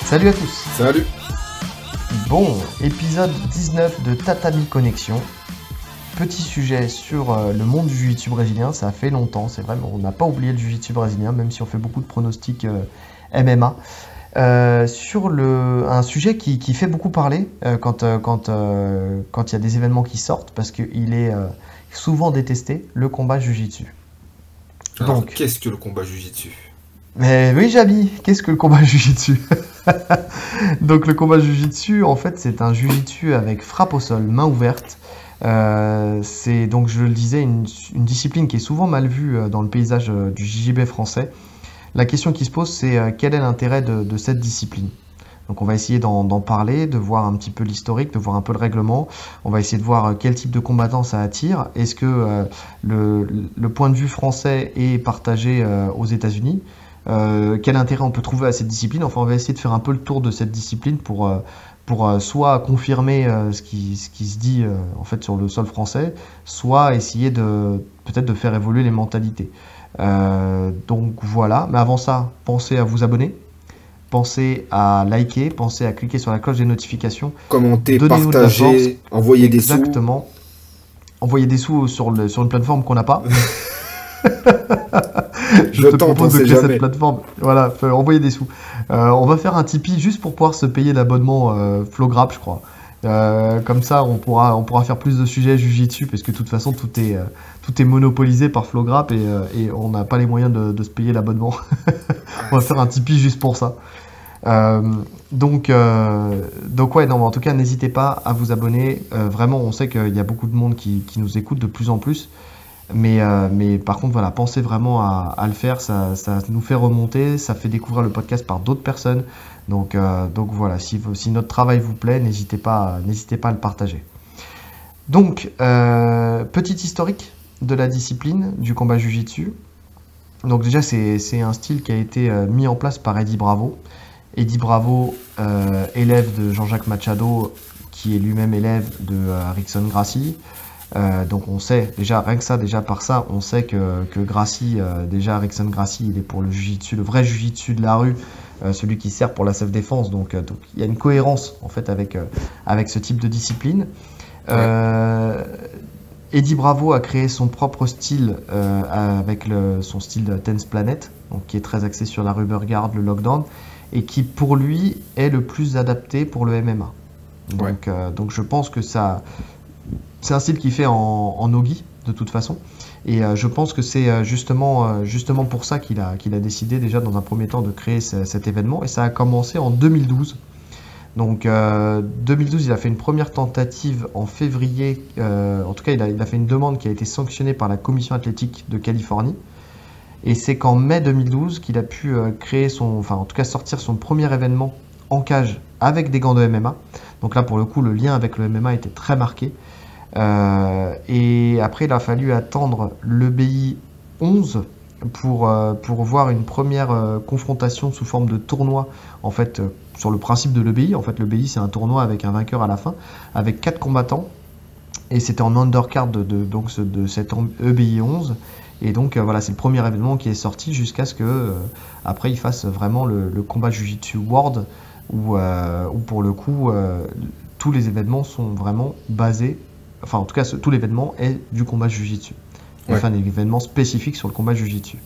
Salut à tous. Salut. Bon, épisode 19 de Tatami Connexion. Petit sujet sur le monde du jiu-jitsu brésilien, ça fait longtemps, c'est vrai, mais on n'a pas oublié le jiu-jitsu brésilien, même si on fait beaucoup de pronostics MMA. Sur un sujet qui fait beaucoup parler quand il y a des événements qui sortent, parce qu'il est souvent détesté, le combat jiu-jitsu. Alors, Donc, qu'est-ce que le combat jiu-jitsu? mais oui, Jabi, qu'est-ce que le combat jiu-jitsu? Donc le combat jiu-jitsu, en fait, c'est un jiu-jitsu avec frappe au sol, main ouverte. C'est donc, je le disais, une discipline qui est souvent mal vue dans le paysage du JJB français. La question qui se pose, c'est quel est l'intérêt de cette discipline? Donc on va essayer d'en parler, de voir un petit peu l'historique, de voir un peu le règlement. On va essayer de voir quel type de combattant ça attire. Est-ce que le point de vue français est partagé aux États-Unis? Quel intérêt on peut trouver à cette discipline? Enfin, on va essayer de faire un peu le tour de cette discipline pour soit confirmer ce qui se dit en fait sur le sol français, soit essayer peut-être de faire évoluer les mentalités. Donc voilà, mais avant ça, pensez à vous abonner, pensez à liker, pensez à cliquer sur la cloche des notifications, Commenter, donnez-nous de la force. partager, envoyer des sous. Exactement. Envoyer des sous sur une plateforme qu'on n'a pas. Je te propose de créer cette plateforme. Voilà, envoyer des sous. On va faire un Tipeee juste pour pouvoir se payer l'abonnement Flowgrap, je crois. Comme ça, on pourra faire plus de sujets Jiu-Jitsu parce que de toute façon, tout est monopolisé par Flowgrap et on n'a pas les moyens de se payer l'abonnement. On va faire un Tipeee juste pour ça. Donc ouais, non, en tout cas, n'hésitez pas à vous abonner. Vraiment, on sait qu'il y a beaucoup de monde qui nous écoute de plus en plus. Mais par contre, voilà, pensez vraiment à le faire, ça nous fait remonter, ça fait découvrir le podcast par d'autres personnes. Donc voilà, si notre travail vous plaît, n'hésitez pas à le partager. Donc, petit historique de la discipline du combat jiu-jitsu. Donc déjà, c'est un style qui a été mis en place par Eddie Bravo. Eddie Bravo, élève de Jean-Jacques Machado, qui est lui-même élève de Rickson Gracie. Donc on sait déjà, rien que ça, déjà par ça, on sait que Gracie, déjà Rickson Gracie, il est pour le jiu-jitsu, le vrai jiu-jitsu de la rue, celui qui sert pour la self-défense. Donc il y a une cohérence en fait avec ce type de discipline. Eddie Bravo a créé son propre style avec son style de Tense Planet, donc qui est très axé sur la rubber guard, le lockdown, et qui pour lui est le plus adapté pour le MMA. Donc je pense que c'est un style qu'il fait en nogi de toute façon, et je pense que c'est justement pour ça qu'il a décidé déjà dans un premier temps de créer cet événement, et ça a commencé en 2012. Donc 2012, il a fait une première tentative en février, en tout cas il a fait une demande qui a été sanctionnée par la commission athlétique de Californie, et c'est qu'en mai 2012 qu'il a pu sortir son premier événement en cage avec des gants de MMA. Donc là pour le coup le lien avec le MMA était très marqué. Et après il a fallu attendre l'EBI 11 pour voir une première confrontation sous forme de tournoi, en fait, sur le principe de l'EBI. En fait, l'EBI c'est un tournoi avec un vainqueur à la fin, avec 4 combattants, et c'était en undercard de cette EBI 11. Et donc voilà, c'est le premier événement qui est sorti jusqu'à ce que après il fasse vraiment le combat Jiu-Jitsu World, où pour le coup tous les événements sont vraiment basés. Enfin, en tout cas, tout l'événement est du combat jiu-jitsu. Enfin, des événements spécifiques sur le combat jiu-jitsu.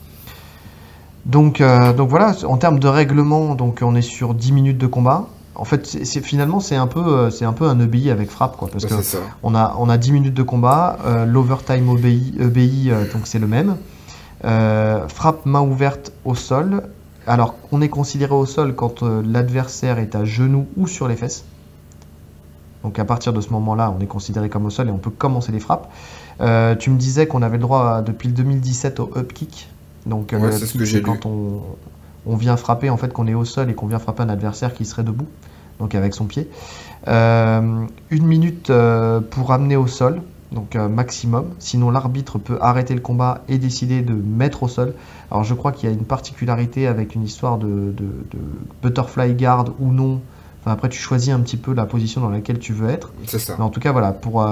Donc voilà, en termes de règlement, donc on est sur 10 minutes de combat. En fait, finalement, c'est un peu un EBI avec frappe, quoi, parce que on a 10 minutes de combat, l'overtime EBI, donc c'est le même. Frappe main ouverte au sol. Alors, on est considéré au sol quand l'adversaire est à genoux ou sur les fesses. Donc à partir de ce moment-là, on est considéré comme au sol et on peut commencer les frappes. Tu me disais qu'on avait le droit depuis le 2017 au up kick. Donc le up kick, c'est quand on vient frapper, en fait, qu'on est au sol et qu'on vient frapper un adversaire qui serait debout, donc avec son pied. 1 minute pour amener au sol, donc maximum. Sinon l'arbitre peut arrêter le combat et décider de mettre au sol. Alors je crois qu'il y a une particularité avec une histoire de butterfly guard ou non. Enfin, après, tu choisis un petit peu la position dans laquelle tu veux être. C'est ça. Mais en tout cas, voilà, pour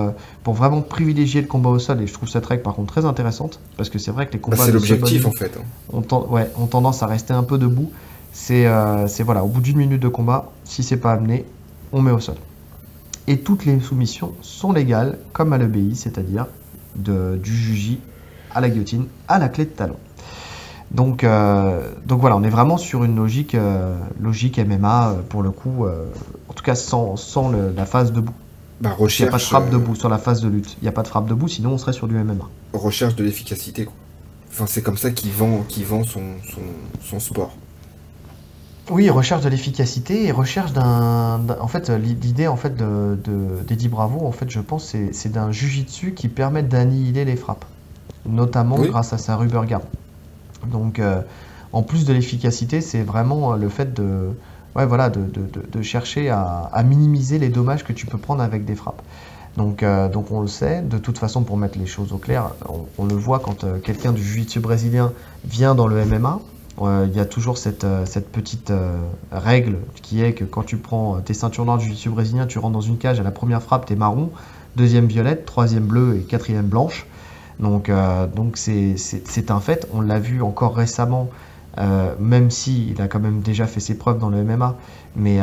vraiment privilégier le combat au sol, et je trouve cette règle par contre très intéressante, parce que c'est vrai que les combats c'est l'objectif en fait. ont tendance à rester un peu debout. C'est voilà, au bout d'une minute de combat, si c'est pas amené, on met au sol. Et toutes les soumissions sont légales, comme à l'EBI, c'est-à-dire du juji à la guillotine, à la clé de talon. Donc voilà, on est vraiment sur une logique MMA pour le coup, en tout cas sans la phase debout. Bah, Il n'y a pas de recherche, frappe debout sur la phase de lutte. Il n'y a pas de frappe debout, sinon on serait sur du MMA. recherche de l'efficacité, quoi. Enfin, c'est comme ça qu'il vend son sport. Oui, recherche de l'efficacité et recherche en fait, l'idée en fait d'Eddie Bravo, en fait, je pense, c'est d'un jujitsu qui permet d'annihiler les frappes, notamment Oui, grâce à sa rubber guard. Donc, en plus de l'efficacité, c'est vraiment le fait ouais, voilà, de chercher à minimiser les dommages que tu peux prendre avec des frappes. Donc on le sait, de toute façon, pour mettre les choses au clair, on le voit quand quelqu'un du jiu-jitsu brésilien vient dans le MMA, il y a toujours cette petite règle qui est que quand tu prends tes ceintures noires du jiu-jitsu brésilien, tu rentres dans une cage, à la première frappe, t'es marron, deuxième violette, troisième bleue et quatrième blanche. Donc c'est un fait, on l'a vu encore récemment, même si il a quand même déjà fait ses preuves dans le MMA, mais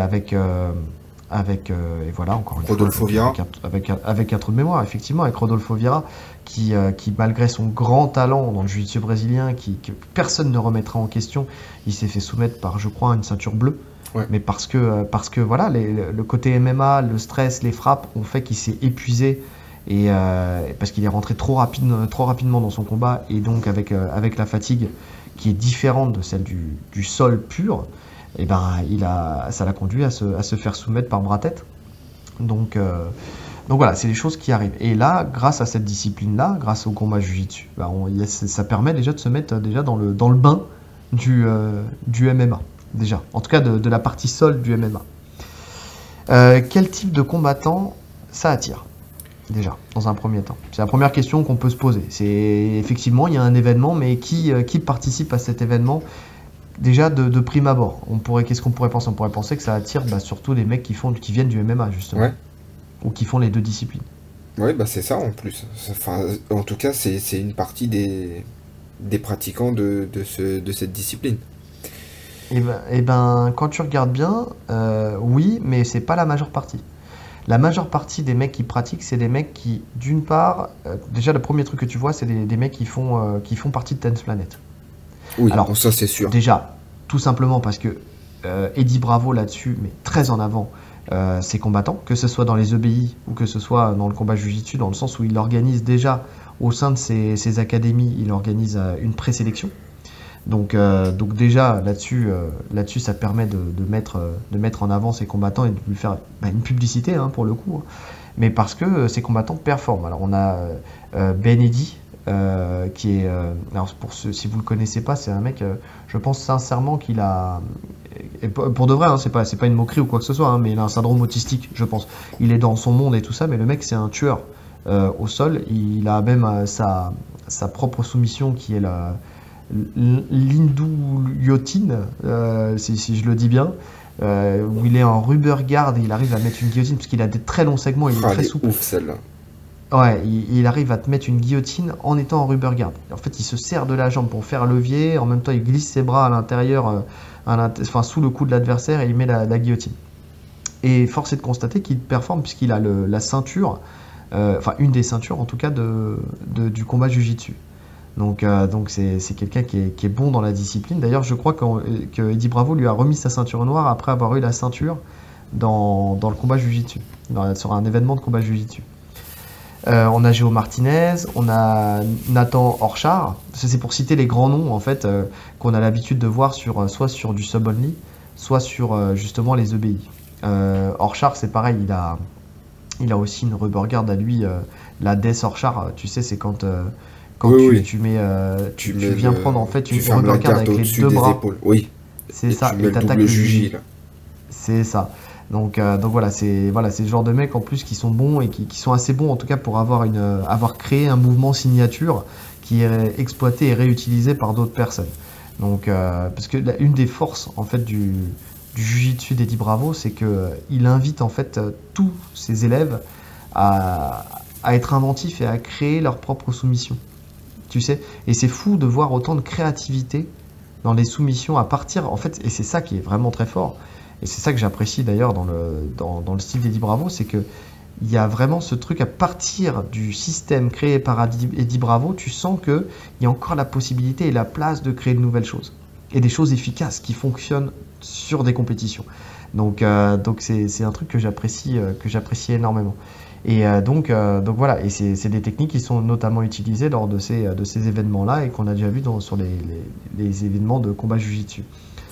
et voilà, encore une fois, Rodolfo Vieira. avec un trou de mémoire, effectivement, avec Rodolfo Vieira, qui malgré son grand talent dans le jiu-jitsu brésilien, que personne ne remettra en question, il s'est fait soumettre par, je crois, une ceinture bleue. Ouais. Mais parce que voilà, le côté MMA, le stress, les frappes ont fait qu'il s'est épuisé et parce qu'il est rentré trop rapidement dans son combat et donc avec la fatigue qui est différente de celle du sol pur, et ben ça l'a conduit à se faire soumettre par bras-tête. Donc voilà, c'est des choses qui arrivent. Et là, grâce à cette discipline-là, grâce au combat jiu-jitsu, ben ça permet déjà de se mettre déjà dans le bain du MMA. Déjà, en tout cas de la partie sol du MMA. Quel type de combattant ça attire? Déjà, dans un premier temps. C'est la première question qu'on peut se poser. C'est effectivement, il y a un événement, mais qui participe à cet événement? Déjà, de prime abord, qu'est-ce qu'on pourrait penser? On pourrait penser que ça attire surtout les mecs qui viennent du MMA, justement, Ouais. ou qui font les deux disciplines. Ouais, bah c'est ça en plus. Enfin, en tout cas, c'est une partie des pratiquants de cette discipline. Et ben, quand tu regardes bien, oui, mais c'est pas la majeure partie. La majeure partie des mecs qui pratiquent, c'est des mecs qui, d'une part, déjà le premier truc que tu vois, c'est des mecs qui font partie de Tense Planet. Oui, Alors, bon, ça c'est sûr. déjà, tout simplement parce que Eddie Bravo là-dessus met très en avant ses combattants, que ce soit dans les EBI ou que ce soit dans le combat Jiu-Jitsu, dans le sens où il organise déjà au sein de ses académies, il organise une présélection. Donc déjà là-dessus ça permet de mettre en avant ses combattants et de lui faire une publicité pour le coup, hein. Mais parce que ces combattants performent. Alors on a Ben Eddy qui est alors si vous le connaissez pas, c'est un mec, je pense sincèrement qu'il a, et pour de vrai, hein, c'est pas une moquerie ou quoi que ce soit, hein, mais il a un syndrome autistique, je pense. Il est dans son monde et tout ça, mais le mec c'est un tueur au sol. Il a même sa propre soumission qui est l'Indu-Guillotine, si je le dis bien, où il est en rubber guard et il arrive à mettre une guillotine parce qu'il a des très longs segments, il est Ah, très elle est souple. ouf celle-là. Ouais, il arrive à te mettre une guillotine en étant en rubber guard. En fait, il se sert de la jambe pour faire levier, en même temps il glisse ses bras à l'intérieur, enfin sous le cou de l'adversaire et il met la guillotine. Et force est de constater qu'il performe puisqu'il a la ceinture, enfin une des ceintures en tout cas du combat Jiu-Jitsu. Donc c'est quelqu'un qui est bon dans la discipline. D'ailleurs, je crois que Eddie Bravo lui a remis sa ceinture noire après avoir eu la ceinture dans le combat Jiu-Jitsu, sur un événement de combat Jiu-Jitsu. On a Géo Martinez, on a Nathan Orchard. C'est pour citer les grands noms en fait qu'on a l'habitude de voir soit sur du sub only, soit sur justement les EBI. Orchard, c'est pareil, il a aussi une rubber guard à lui, la Death Orchard. Tu sais, c'est quand Oui, oui. tu mets, tu mets viens prendre en fait tu une fermes la rubber guard garde avec les au-dessus deux des bras. épaules. Oui. C'est Et ça, tu mets et le t'attaques double le juji juji. là. C'est ça. Donc voilà, c'est ce genre de mecs en plus qui sont bons et qui sont assez bons en tout cas pour avoir créé un mouvement signature qui est exploité et réutilisé par d'autres personnes. Donc parce que une des forces en fait du Jiu-Jitsu d'Eddie Bravo, c'est que il invite en fait tous ses élèves à être inventifs et à créer leur propre soumission. Tu sais, et c'est fou de voir autant de créativité dans les soumissions à partir, en fait, et c'est ça qui est vraiment très fort, et c'est ça que j'apprécie d'ailleurs dans le style d'Eddie Bravo, c'est que il y a vraiment ce truc à partir du système créé par Eddie Bravo, tu sens qu'il y a encore la possibilité et la place de créer de nouvelles choses. Et des choses efficaces qui fonctionnent sur des compétitions. Donc c'est un truc que j'apprécie énormément. Et donc voilà, et c'est des techniques qui sont notamment utilisées lors de ces événements-là et qu'on a déjà vu sur les événements de combat Jiu-Jitsu.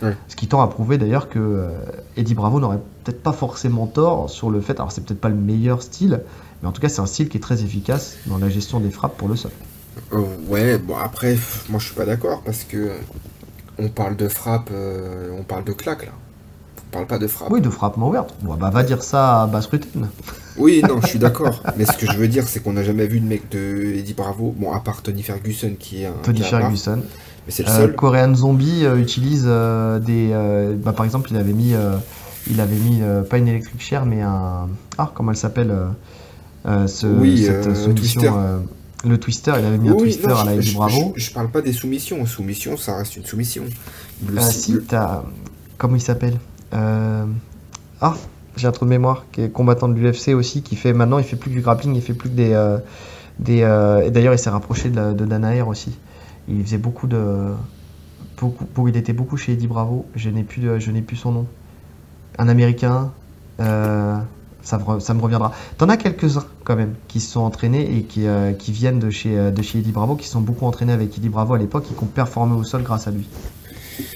Ouais. Ce qui tend à prouver d'ailleurs que Eddie Bravo n'aurait peut-être pas forcément tort sur le fait, alors c'est peut-être pas le meilleur style, mais en tout cas c'est un style qui est très efficace dans la gestion des frappes pour le sol. Ouais, bon après, moi je suis pas d'accord parce que on parle de frappe, on parle de claque là. On parle pas de frappe. Oui, de frappe main ouverte. Bon, bah va dire ça à Basse Rutten. Oui, non, je suis d'accord. Mais ce que je veux dire, c'est qu'on n'a jamais vu de mec de Eddie Bravo, bon, à part Tony Ferguson qui est un Tony cas à part, Ferguson. mais c'est le seul. Korean Zombie utilise bah, par exemple, il avait mis pas une Electric Chair, mais comment elle s'appelle Oui, cette soumission, Twister. le Twister, il avait mis un Oui, Twister non, à la Eddie Bravo. je parle pas des soumissions. Soumission, ça reste une soumission. Si, t'as. Comment il s'appelle euh, Ah, j'ai un trou de mémoire, qui est combattant de l'UFC aussi, qui fait maintenant, il fait plus que du grappling, il fait plus que et d'ailleurs, il s'est rapproché de Danaher aussi. Il faisait il était beaucoup chez Eddie Bravo. Je n'ai plus son nom. Un Américain. Ça me reviendra. T'en as quelques-uns quand même qui se sont entraînés et qui viennent de chez Eddie Bravo, qui sont beaucoup entraînés avec Eddie Bravo à l'époque et qui ont performé au sol grâce à lui.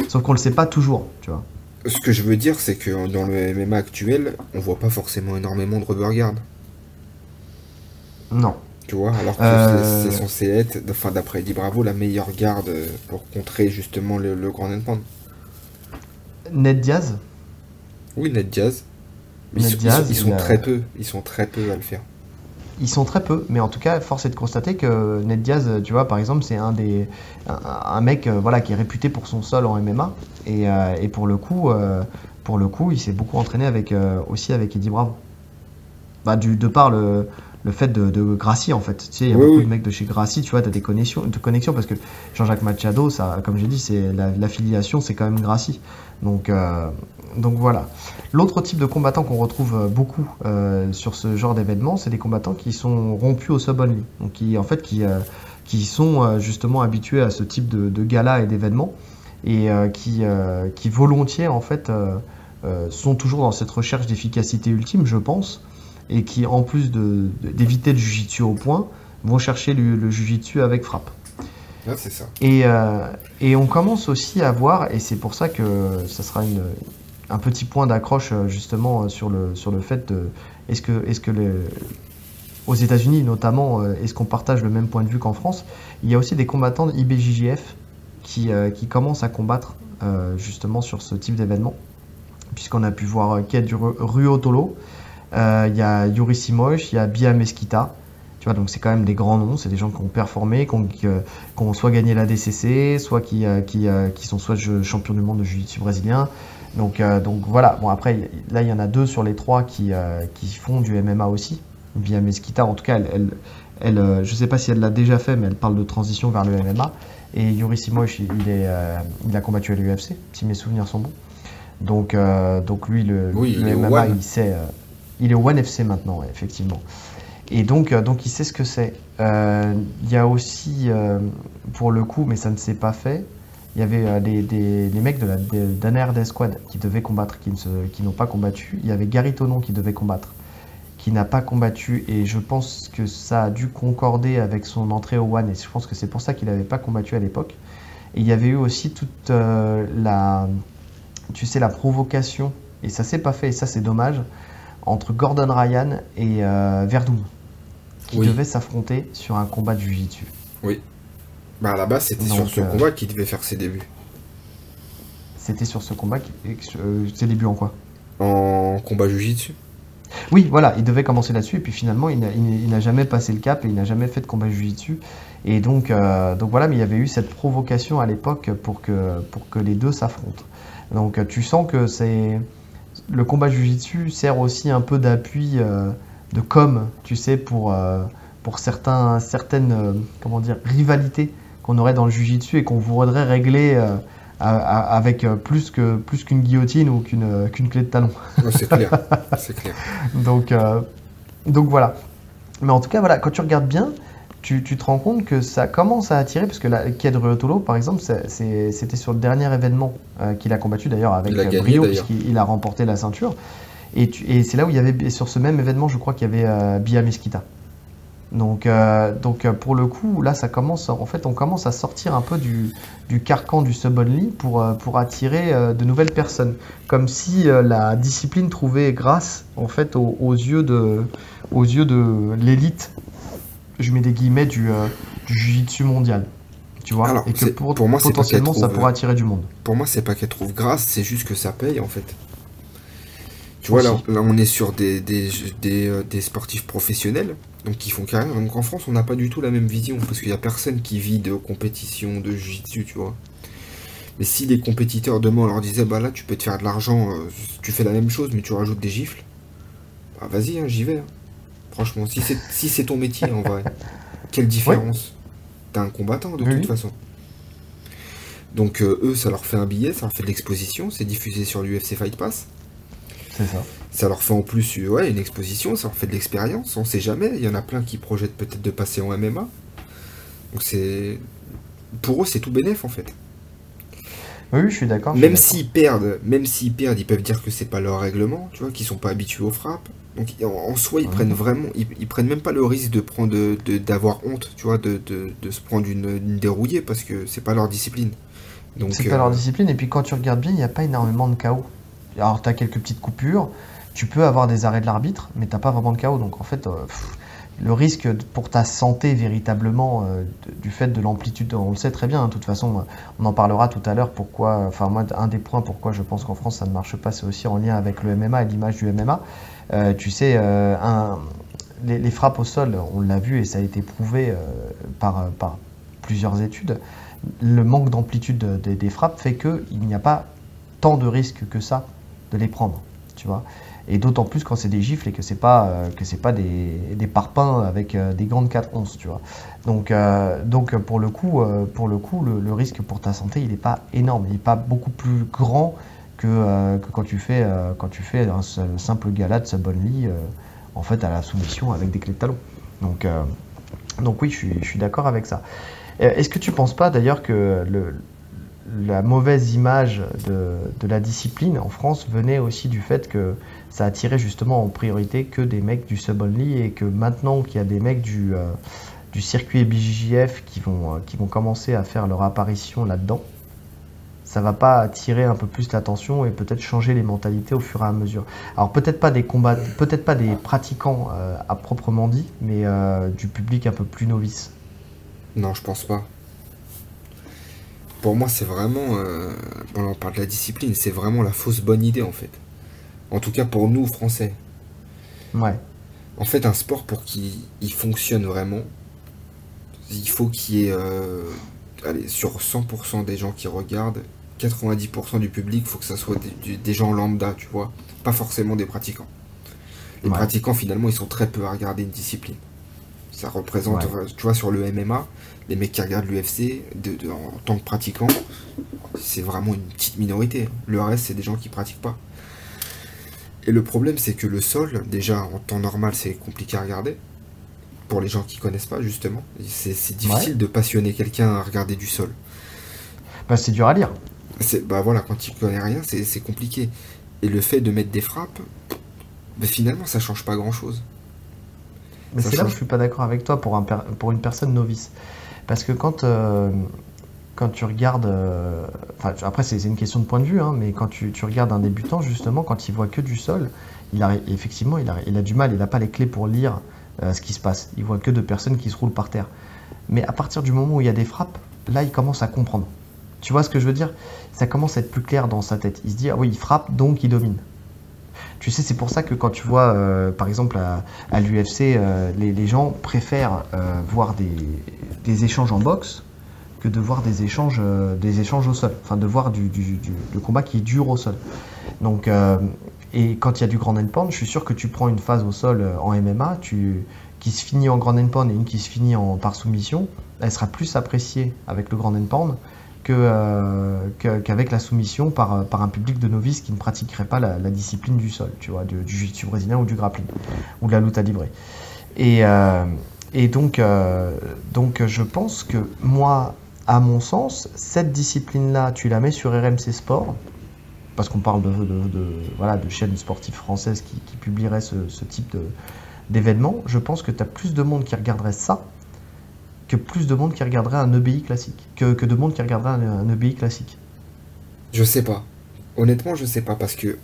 Sauf qu'on le sait pas toujours, tu vois. Ce que je veux dire, c'est que dans le MMA actuel, on voit pas forcément énormément de rubber guard. Non. Tu vois, alors que c'est Euh, censé être, enfin d'après Eddie Bravo, la meilleure garde pour contrer justement le grand and pound. Ned Diaz. Oui, Ned Diaz. Mais Ned Diaz, ils sont très peu. Ils sont très peu à le faire. ils sont très peu, mais en tout cas, force est de constater que Ned Diaz, tu vois, par exemple, c'est un mec, voilà, qui est réputé pour son sol en MMA, et pour le coup, il s'est beaucoup entraîné aussi avec Eddie Bravo. Bah, de par le fait de Gracie, en fait. Tu sais, il y a Oui, beaucoup de oui. mecs de chez Gracie, tu vois, tu as des connexions parce que Jean-Jacques Machado, ça, comme j'ai dit, l'affiliation, c'est quand même Gracie. Donc, euh, donc voilà. L'autre type de combattant qu'on retrouve beaucoup sur ce genre d'événement, c'est des combattants qui sont rompus au sub-only. Donc, qui sont justement habitués à ce type de gala et d'événements et qui volontiers, en fait, sont toujours dans cette recherche d'efficacité ultime, je pense, et qui, en plus d'éviter le jujitsu au point, vont chercher le jujitsu avec frappe. Ah, c'est ça. Et on commence aussi à voir, et c'est pour ça que ça sera un petit point d'accroche justement sur le fait de est-ce que aux États-Unis notamment, est-ce qu'on partage le même point de vue qu'en France? Il y a aussi des combattants de IBJJF qui commencent à combattre justement sur ce type d'événement, puisqu'on a pu voir Ked Ruotolo, il y a Yuri Simosh, il y a Bia Mesquita. Tu vois, donc c'est quand même des grands noms, c'est des gens qui ont performé, qui ont soit gagné la DCC, soit qui sont soit champions du monde de jiu-jitsu brésilien. Donc voilà, bon après, là il y en a deux sur les trois qui font du MMA aussi. Bia Mesquita, en tout cas, je sais pas si elle l'a déjà fait, mais elle parle de transition vers le MMA. Et Yuri Simosh, il a combattu à l'UFC, si mes souvenirs sont bons. Donc lui, Oui, il le est au MMA, One. il est au ONE FC maintenant, ouais, effectivement. Et donc il sait ce que c'est. Il y a aussi, pour le coup, mais ça ne s'est pas fait, il y avait les mecs d'Anair Squad qui devaient combattre, qui n'ont pas combattu. Il y avait Gary Tonon qui devait combattre, qui n'a pas combattu, et je pense que ça a dû concorder avec son entrée au One, et je pense que c'est pour ça qu'il n'avait pas combattu à l'époque. Et il y avait eu aussi toute tu sais, la provocation, et ça s'est pas fait, et ça c'est dommage, entre Gordon Ryan et Verdum, qui Oui, devaient s'affronter sur un combat de Jiu-Jitsu. oui. Bah à la base, c'était sur Donc ce combat qu'il devait faire ses débuts. c'était sur ce combat, ses débuts en quoi? En combat Jiu-Jitsu. Oui, voilà, il devait commencer là-dessus, et puis finalement il n'a jamais passé le cap, et il n'a jamais fait de combat Jiu-Jitsu. Et donc voilà, mais il y avait eu cette provocation à l'époque pour que les deux s'affrontent. Donc tu sens que le combat Jiu-Jitsu sert aussi un peu d'appui de com, tu sais, pour certaines comment dire, rivalités qu'on aurait dans le Jiu-Jitsu et qu'on voudrait régler avec plus qu'une guillotine ou qu'une clé de talon. Ouais, c'est clair, c'est clair. Donc, donc voilà. Mais en tout cas, voilà, quand tu regardes bien, tu te rends compte que ça commence à attirer, parce que la Ked Ruotolo, par exemple, c'était sur le dernier événement qu'il a combattu d'ailleurs avec Il a gagné brio, d'ailleurs. puisqu'il a remporté la ceinture. Et c'est là où il y avait, sur ce même événement, je crois qu'il y avait Bia Mesquita. Donc pour le coup, là, en fait, on commence à sortir un peu du carcan du sub-only pour attirer de nouvelles personnes. Comme si la discipline trouvait grâce, en fait, aux yeux de l'élite, je mets des guillemets, du jiu-jitsu mondial. Tu vois? Alors, Et que pour moi, c'est pas qu'elle potentiellement, ça trouve, pourrait attirer du monde. pour moi, c'est pas qu'elle trouve grâce, c'est juste que ça paye en fait. Tu vois, Aussi. là on est sur des sportifs professionnels, donc qui font carrière. Donc en France, on n'a pas du tout la même vision, parce qu'il y a personne qui vit de compétition, de jiu-jitsu, tu vois. Mais si les compétiteurs demain on leur disait, bah là tu peux te faire de l'argent, tu fais la même chose, mais tu rajoutes des gifles, bah vas-y, hein, j'y vais, hein. Franchement, si c'est ton métier en vrai, quelle Oui, différence? T'es un combattant de oui, toute oui, façon. Donc eux, ça leur fait un billet, ça leur fait de l'exposition, c'est diffusé sur l'UFC Fight Pass. c'est ça. Ça leur fait en plus ouais, une exposition, ça leur fait de l'expérience, on sait jamais, il y en a plein qui projettent peut-être de passer en MMA. Donc c'est... Pour eux, c'est tout bénef en fait. Oui, oui, je suis Même d'accord. s'ils perdent, même s'ils perdent, ils peuvent dire que c'est pas leur règlement, tu vois, qu'ils sont pas habitués aux frappes. Donc en soi, ils prennent Mhm. vraiment, ils prennent même pas le risque de prendre, d'avoir honte, tu vois, de se prendre une dérouillée parce que c'est pas leur discipline. Donc C'est pas leur discipline, et puis quand tu regardes bien, il n'y a pas énormément de chaos. Alors, tu as quelques petites coupures, tu peux avoir des arrêts de l'arbitre, mais t'as pas vraiment de chaos. Donc, en fait, le risque pour ta santé, véritablement, du fait de l'amplitude, on le sait très bien, hein, de toute façon, on en parlera tout à l'heure. Pourquoi, enfin, moi, un des points pourquoi je pense qu'en France ça ne marche pas, c'est aussi en lien avec le MMA et l'image du MMA. Tu sais, les frappes au sol, on l'a vu et ça a été prouvé par plusieurs études. Le manque d'amplitude des frappes fait qu'il n'y a pas tant de risques que ça de les prendre, tu vois. Et d'autant plus quand c'est des gifles et que c'est pas des parpaings avec des gants de 4 onces, tu vois. Donc pour le coup le risque pour ta santé, il n'est pas énorme, il n'est pas beaucoup plus grand que quand tu fais un simple gala de sub-only en fait à la soumission avec des clés de talon. Donc, euh, donc oui, je suis d'accord avec ça. Est-ce que tu penses pas d'ailleurs que la mauvaise image de la discipline en France venait aussi du fait que ça attirait justement en priorité que des mecs du sub-only, et que maintenant qu'il y a des mecs du circuit BJJF qui vont commencer à faire leur apparition là-dedans, ça va pas attirer un peu plus l'attention et peut-être changer les mentalités au fur et à mesure. Alors peut-être pas des combats, peut-être pas des pratiquants à proprement dit, mais du public un peu plus novice. non, je pense pas. Pour moi, c'est vraiment, bon, là, on parle de la discipline, c'est vraiment la fausse bonne idée en fait. En tout cas pour nous, Français. Ouais, En fait, un sport pour qu'il fonctionne vraiment, il faut qu'il y ait, allez, sur 100% des gens qui regardent, 90% du public, il faut que ça soit des gens lambda, tu vois. Pas forcément des pratiquants. Les ouais, pratiquants, finalement, ils sont très peu à regarder une discipline. Ça représente, ouais. tu vois, sur le MMA, les mecs qui regardent l'UFC, en tant que pratiquants, c'est vraiment une petite minorité. Le reste, c'est des gens qui pratiquent pas. Et le problème, c'est que le sol, déjà, en temps normal, c'est compliqué à regarder. Pour les gens qui connaissent pas, justement. C'est Ouais. difficile de passionner quelqu'un à regarder du sol. Bah, c'est dur à lire. Bah voilà, quand il connaît rien, c'est compliqué. Et le fait de mettre des frappes, bah finalement, ça change pas grand-chose. Mais Ça c'est là où je change. suis pas d'accord avec toi pour une personne novice. Parce que quand tu regardes, enfin, après c'est une question de point de vue, hein, mais quand tu regardes un débutant, justement, quand il voit que du sol, effectivement, il a du mal, il n'a pas les clés pour lire ce qui se passe. Il voit que de personnes qui se roulent par terre. Mais à partir du moment où il y a des frappes, là, il commence à comprendre. Tu vois ce que je veux dire? Ça commence à être plus clair dans sa tête. Il se dit, ah oui, il frappe, donc il domine. Tu sais, c'est pour ça que quand tu vois, par exemple, à l'UFC, les gens préfèrent voir des échanges en boxe que de voir des échanges au sol. Enfin, de voir le combat qui dure au sol. Donc, et quand il y a du ground and pound, je suis sûr que tu prends une phase au sol en MMA, qui se finit en ground and pound et une qui se finit par soumission, elle sera plus appréciée avec le ground and pound qu'avec la soumission par un public de novices qui ne pratiquerait pas la discipline du sol, tu vois, du jiu-jitsu brésilien ou du grappling, ou de la lutte à libre. Et, euh, donc je pense que moi, à mon sens, cette discipline-là, tu la mets sur RMC Sport, parce qu'on parle voilà, de chaînes sportives françaises qui publieraient ce type d'événement. Je pense que tu as plus de monde qui regarderait ça que plus de monde qui regarderait un EBI classique, que de monde qui regarderait un EBI classique. Je sais pas. Honnêtement, je sais pas, parce que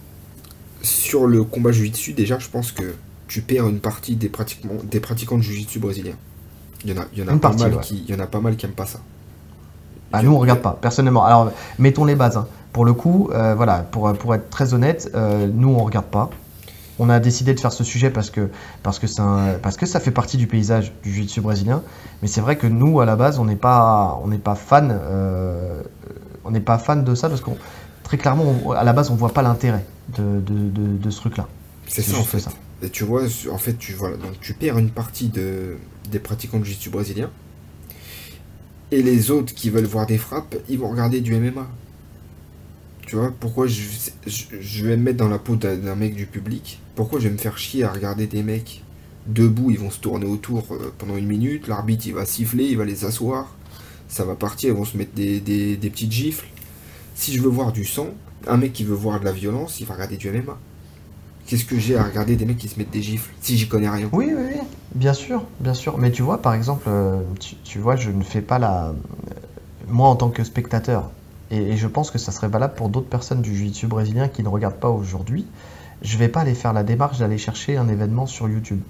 sur le combat jiu-jitsu, déjà, je pense que tu perds une partie des pratiquants de jiu-jitsu brésiliens. Il y en a Une pas partie, mal ouais. il y en a pas mal qui aiment pas ça. Ah, Il y nous, en- on il y a- regarde pas, personnellement. Alors, mettons les bases, hein. Pour le coup, voilà, pour être très honnête, nous, on regarde pas. On a décidé de faire ce sujet parce que ça fait partie du paysage du jiu-jitsu brésilien. Mais c'est vrai que nous, à la base, on n'est pas fan, on n'est pas fan de ça parce qu'on très clairement, à la base, on voit pas l'intérêt de ce truc-là. C'est C'est ça en juste fait. ça. Et tu vois, en fait, voilà, donc tu perds une partie des pratiquants de jiu-jitsu brésiliens. Et les autres qui veulent voir des frappes, ils vont regarder du MMA. Tu vois, pourquoi je vais me mettre dans la peau d'un mec du public? Pourquoi je vais me faire chier à regarder des mecs debout, ils vont se tourner autour pendant une minute, l'arbitre il va siffler, il va les asseoir, ça va partir, ils vont se mettre des petites gifles. Si je veux voir du sang, un mec qui veut voir de la violence, il va regarder du MMA. Qu'est-ce que j'ai à regarder des mecs qui se mettent des gifles si j'y connais rien? Oui, oui, oui, bien sûr, bien sûr. Mais tu vois, par exemple, tu vois, je ne fais pas moi, en tant que spectateur, et je pense que ça serait valable pour d'autres personnes du jiu-jitsu brésilien qui ne regardent pas aujourd'hui, je vais pas aller faire la démarche d'aller chercher un événement sur YouTube.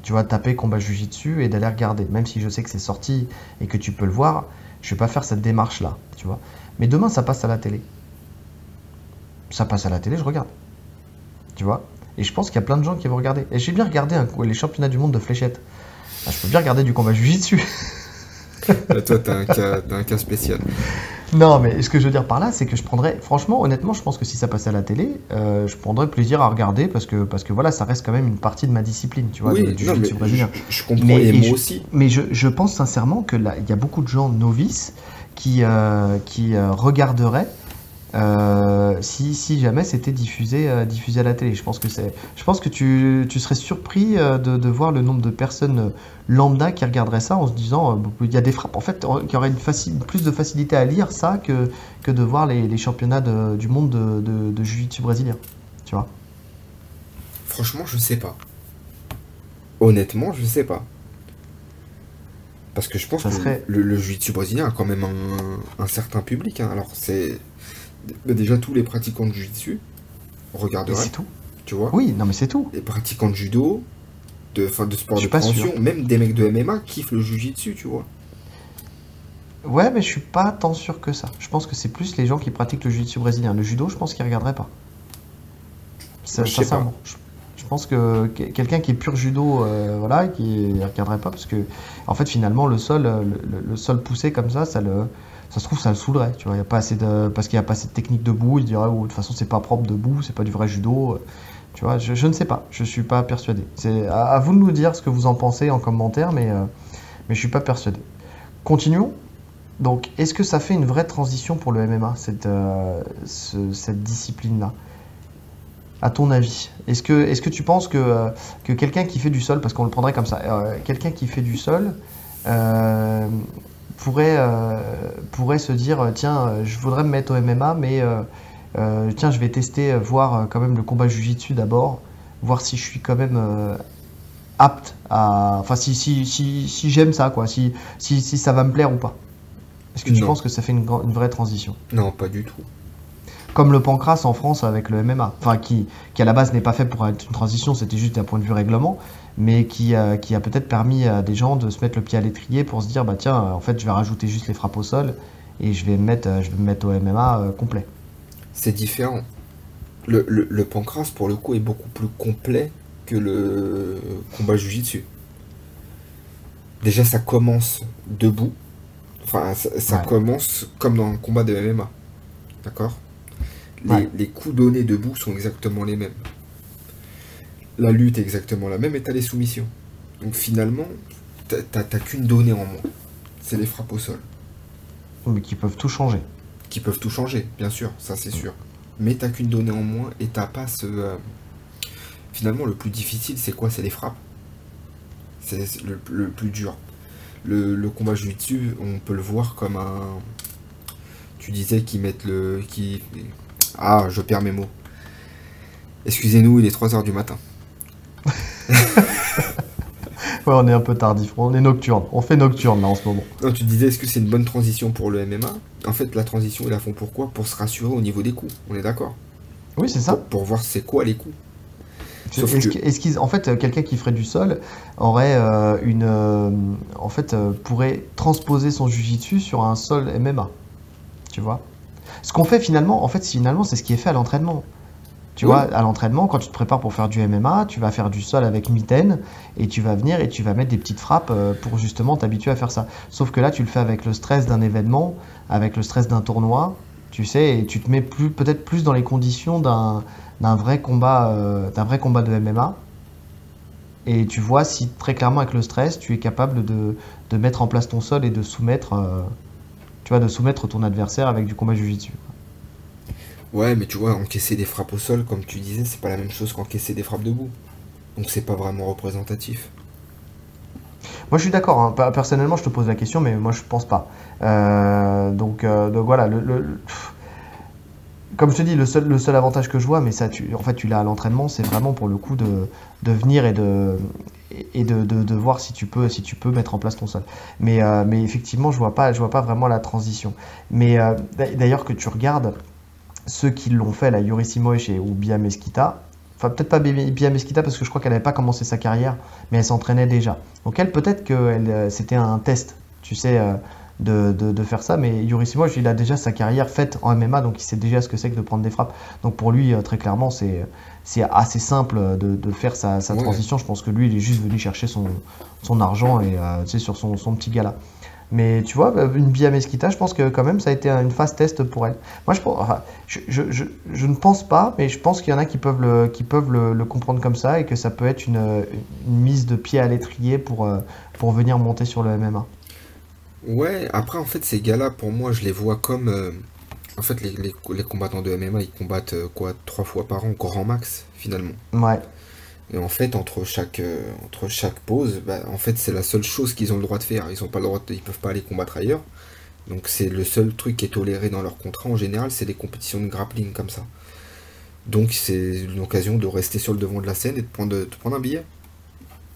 Tu vas taper combat jiu-jitsu et d'aller regarder. Même si je sais que c'est sorti et que tu peux le voir, je vais pas faire cette démarche-là, tu vois. Mais demain, ça passe à la télé. Ça passe à la télé, je regarde, tu vois. Et je pense qu'il y a plein de gens qui vont regarder. Et j'ai bien regardé les championnats du monde de fléchettes. Ah, je peux bien regarder du combat jiu-jitsu. Là, toi, t'as un cas spécial. Non, mais ce que je veux dire par là, c'est que je prendrais, franchement, honnêtement, je pense que si ça passait à la télé, je prendrais plaisir à regarder parce que voilà, ça reste quand même une partie de ma discipline, tu vois, Oui, du non, mais jiu-jitsu brésilien. je comprends, et Et moi aussi. mais je pense sincèrement que là, il y a beaucoup de gens novices qui regarderaient si jamais c'était diffusé à la télé. Je pense que tu serais surpris de voir le nombre de personnes lambda qui regarderaient ça en se disant il y a des frappes en fait qui auraient plus de facilité à lire ça que de voir les championnats du monde de jiu-jitsu brésilien. Tu vois? Franchement, je sais pas. Honnêtement, je sais pas. Parce que je pense Ça que serait. le jiu-jitsu brésilien a quand même un certain public, hein. Alors, déjà, tous les pratiquants de jiu-jitsu Et regarderaient, c'est tout. tu vois. Oui, non mais c'est tout. Les pratiquants de judo, enfin, de Je sport de suis pas sûr. préhension, même des mecs de MMA kiffent le jiu-jitsu, tu vois. Ouais, mais je suis pas tant sûr que ça. Je pense que c'est plus les gens qui pratiquent le jiu-jitsu brésilien. Le judo, je pense qu'ils regarderaient pas. Moi, je sais pas. Sincèrement, je pense que quelqu'un qui est pur judo, voilà, qui ne regarderait pas parce que, en fait, finalement, le sol, le sol poussé comme ça se trouve, ça le saoulerait. Tu vois, y a pas assez parce qu'il n'y a pas assez de technique debout. Il dirait, oh, de toute façon, c'est pas propre debout, c'est pas du vrai judo. Tu vois, je ne sais pas, je suis pas persuadé. C'est à vous de nous dire ce que vous en pensez en commentaire, mais je suis pas persuadé. Continuons. Donc, est-ce que ça fait une vraie transition pour le MMA, cette discipline-là? À ton avis, est-ce que tu penses que quelqu'un qui fait du sol, parce qu'on le prendrait comme ça, quelqu'un qui fait du sol euh, pourrait se dire, tiens, je voudrais me mettre au MMA, mais tiens, je vais tester, voir quand même le combat Jiu-Jitsu d'abord, voir si je suis quand même apte à, enfin si j'aime ça, quoi, si ça va me plaire ou pas. Est-ce que tu Non, penses que ça fait une vraie transition? non, pas du tout. Comme le pancras en France avec le MMA, enfin qui à la base n'est pas fait pour être une transition, c'était juste d'un point de vue règlement, mais qui a peut-être permis à des gens de se mettre le pied à l'étrier pour se dire bah tiens, en fait je vais rajouter juste les frappes au sol et je vais me mettre au MMA complet. C'est différent. Le pancras, pour le coup, est beaucoup plus complet que le combat jiu-jitsu. Déjà, ça commence debout. Enfin, ça Ouais, commence comme dans un combat de MMA. D'accord? ouais, Les coups donnés debout sont exactement les mêmes. La lutte est exactement la même et t'as les soumissions. Donc finalement, t'as qu'une donnée en moins. C'est les frappes au sol. mais qui peuvent tout changer. qui peuvent tout changer, bien sûr, ça c'est sûr. Mais t'as qu'une donnée en moins et t'as pas ce. Finalement, le plus difficile, c'est quoi? C'est les frappes. C'est le plus dur. Le combat jiu-jitsu, on peut le voir comme un. Tu disais qu'ils mettent le. Qui... Ah, je perds mes mots. Excusez-nous, il est 3 heures du matin. Ouais, on est un peu tardif, on est nocturne, on fait nocturne là en ce moment. Non, tu disais, est-ce que c'est une bonne transition pour le MMA? En fait, la transition, ils la font pourquoi? Pour se rassurer au niveau des coups. On est d'accord? Oui, c'est ça. Pour voir c'est quoi les coups. Sauf que. En fait, quelqu'un qui ferait du sol aurait en fait, pourrait transposer son jujitsu sur un sol MMA, tu vois. Ce qu'on fait finalement, en fait, finalement, c'est ce qui est fait à l'entraînement. Tu vois, Oui, à l'entraînement, quand tu te prépares pour faire du MMA, tu vas faire du sol avec mitaine et tu vas venir et tu vas mettre des petites frappes pour justement t'habituer à faire ça. Sauf que là, tu le fais avec le stress d'un événement, avec le stress d'un tournoi, tu sais, et tu te mets peut-être plus dans les conditions d'un vrai combat de MMA. Et tu vois si très clairement avec le stress, tu es capable de mettre en place ton sol et de soumettre, tu vois, de soumettre ton adversaire avec du combat jiu-jitsu. ouais, mais tu vois, encaisser des frappes au sol, comme tu disais, c'est pas la même chose qu'encaisser des frappes debout. Donc c'est pas vraiment représentatif. Moi, je suis d'accord, hein. Personnellement, je te pose la question, mais moi, je pense pas. Donc voilà, comme je te dis, le seul avantage que je vois, mais ça, en fait, tu l'as à l'entraînement, c'est vraiment pour le coup de venir et de voir si tu peux mettre en place ton sol. Mais effectivement, je vois pas vraiment la transition. Mais d'ailleurs, que tu regardes ceux qui l'ont fait, la Yuri Simoes ou Bia Mesquita, enfin peut-être pas Bia Mesquita parce que je crois qu'elle n'avait pas commencé sa carrière, mais elle s'entraînait déjà. Donc elle, peut-être que c'était un test, tu sais, de faire ça, mais Yuri Simoes, il a déjà sa carrière faite en MMA, donc il sait déjà ce que c'est que de prendre des frappes. Donc pour lui, très clairement, c'est assez simple de faire sa Ouais. transition. Je pense que lui, il est juste venu chercher son argent et tu sais, sur son petit gala. Mais tu vois, une Bia Mesquita, je pense que quand même ça a été une phase test pour elle. Moi, enfin, je ne pense pas, mais je pense qu'il y en a qui peuvent le comprendre comme ça et que ça peut être une mise de pied à l'étrier pour venir monter sur le MMA. Ouais, après, en fait, ces gars-là, pour moi, je les vois comme. En fait, les combattants de MMA, ils combattent quoi, 3 fois par an, grand max, finalement. Ouais, Et en fait, entre chaque pause, bah, en fait, c'est la seule chose qu'ils ont le droit de faire. Ils ont pas le droit ils peuvent pas aller combattre ailleurs. Donc, c'est le seul truc qui est toléré dans leur contrat en général, c'est les compétitions de grappling comme ça. Donc, c'est une occasion de rester sur le devant de la scène et de prendre un billet,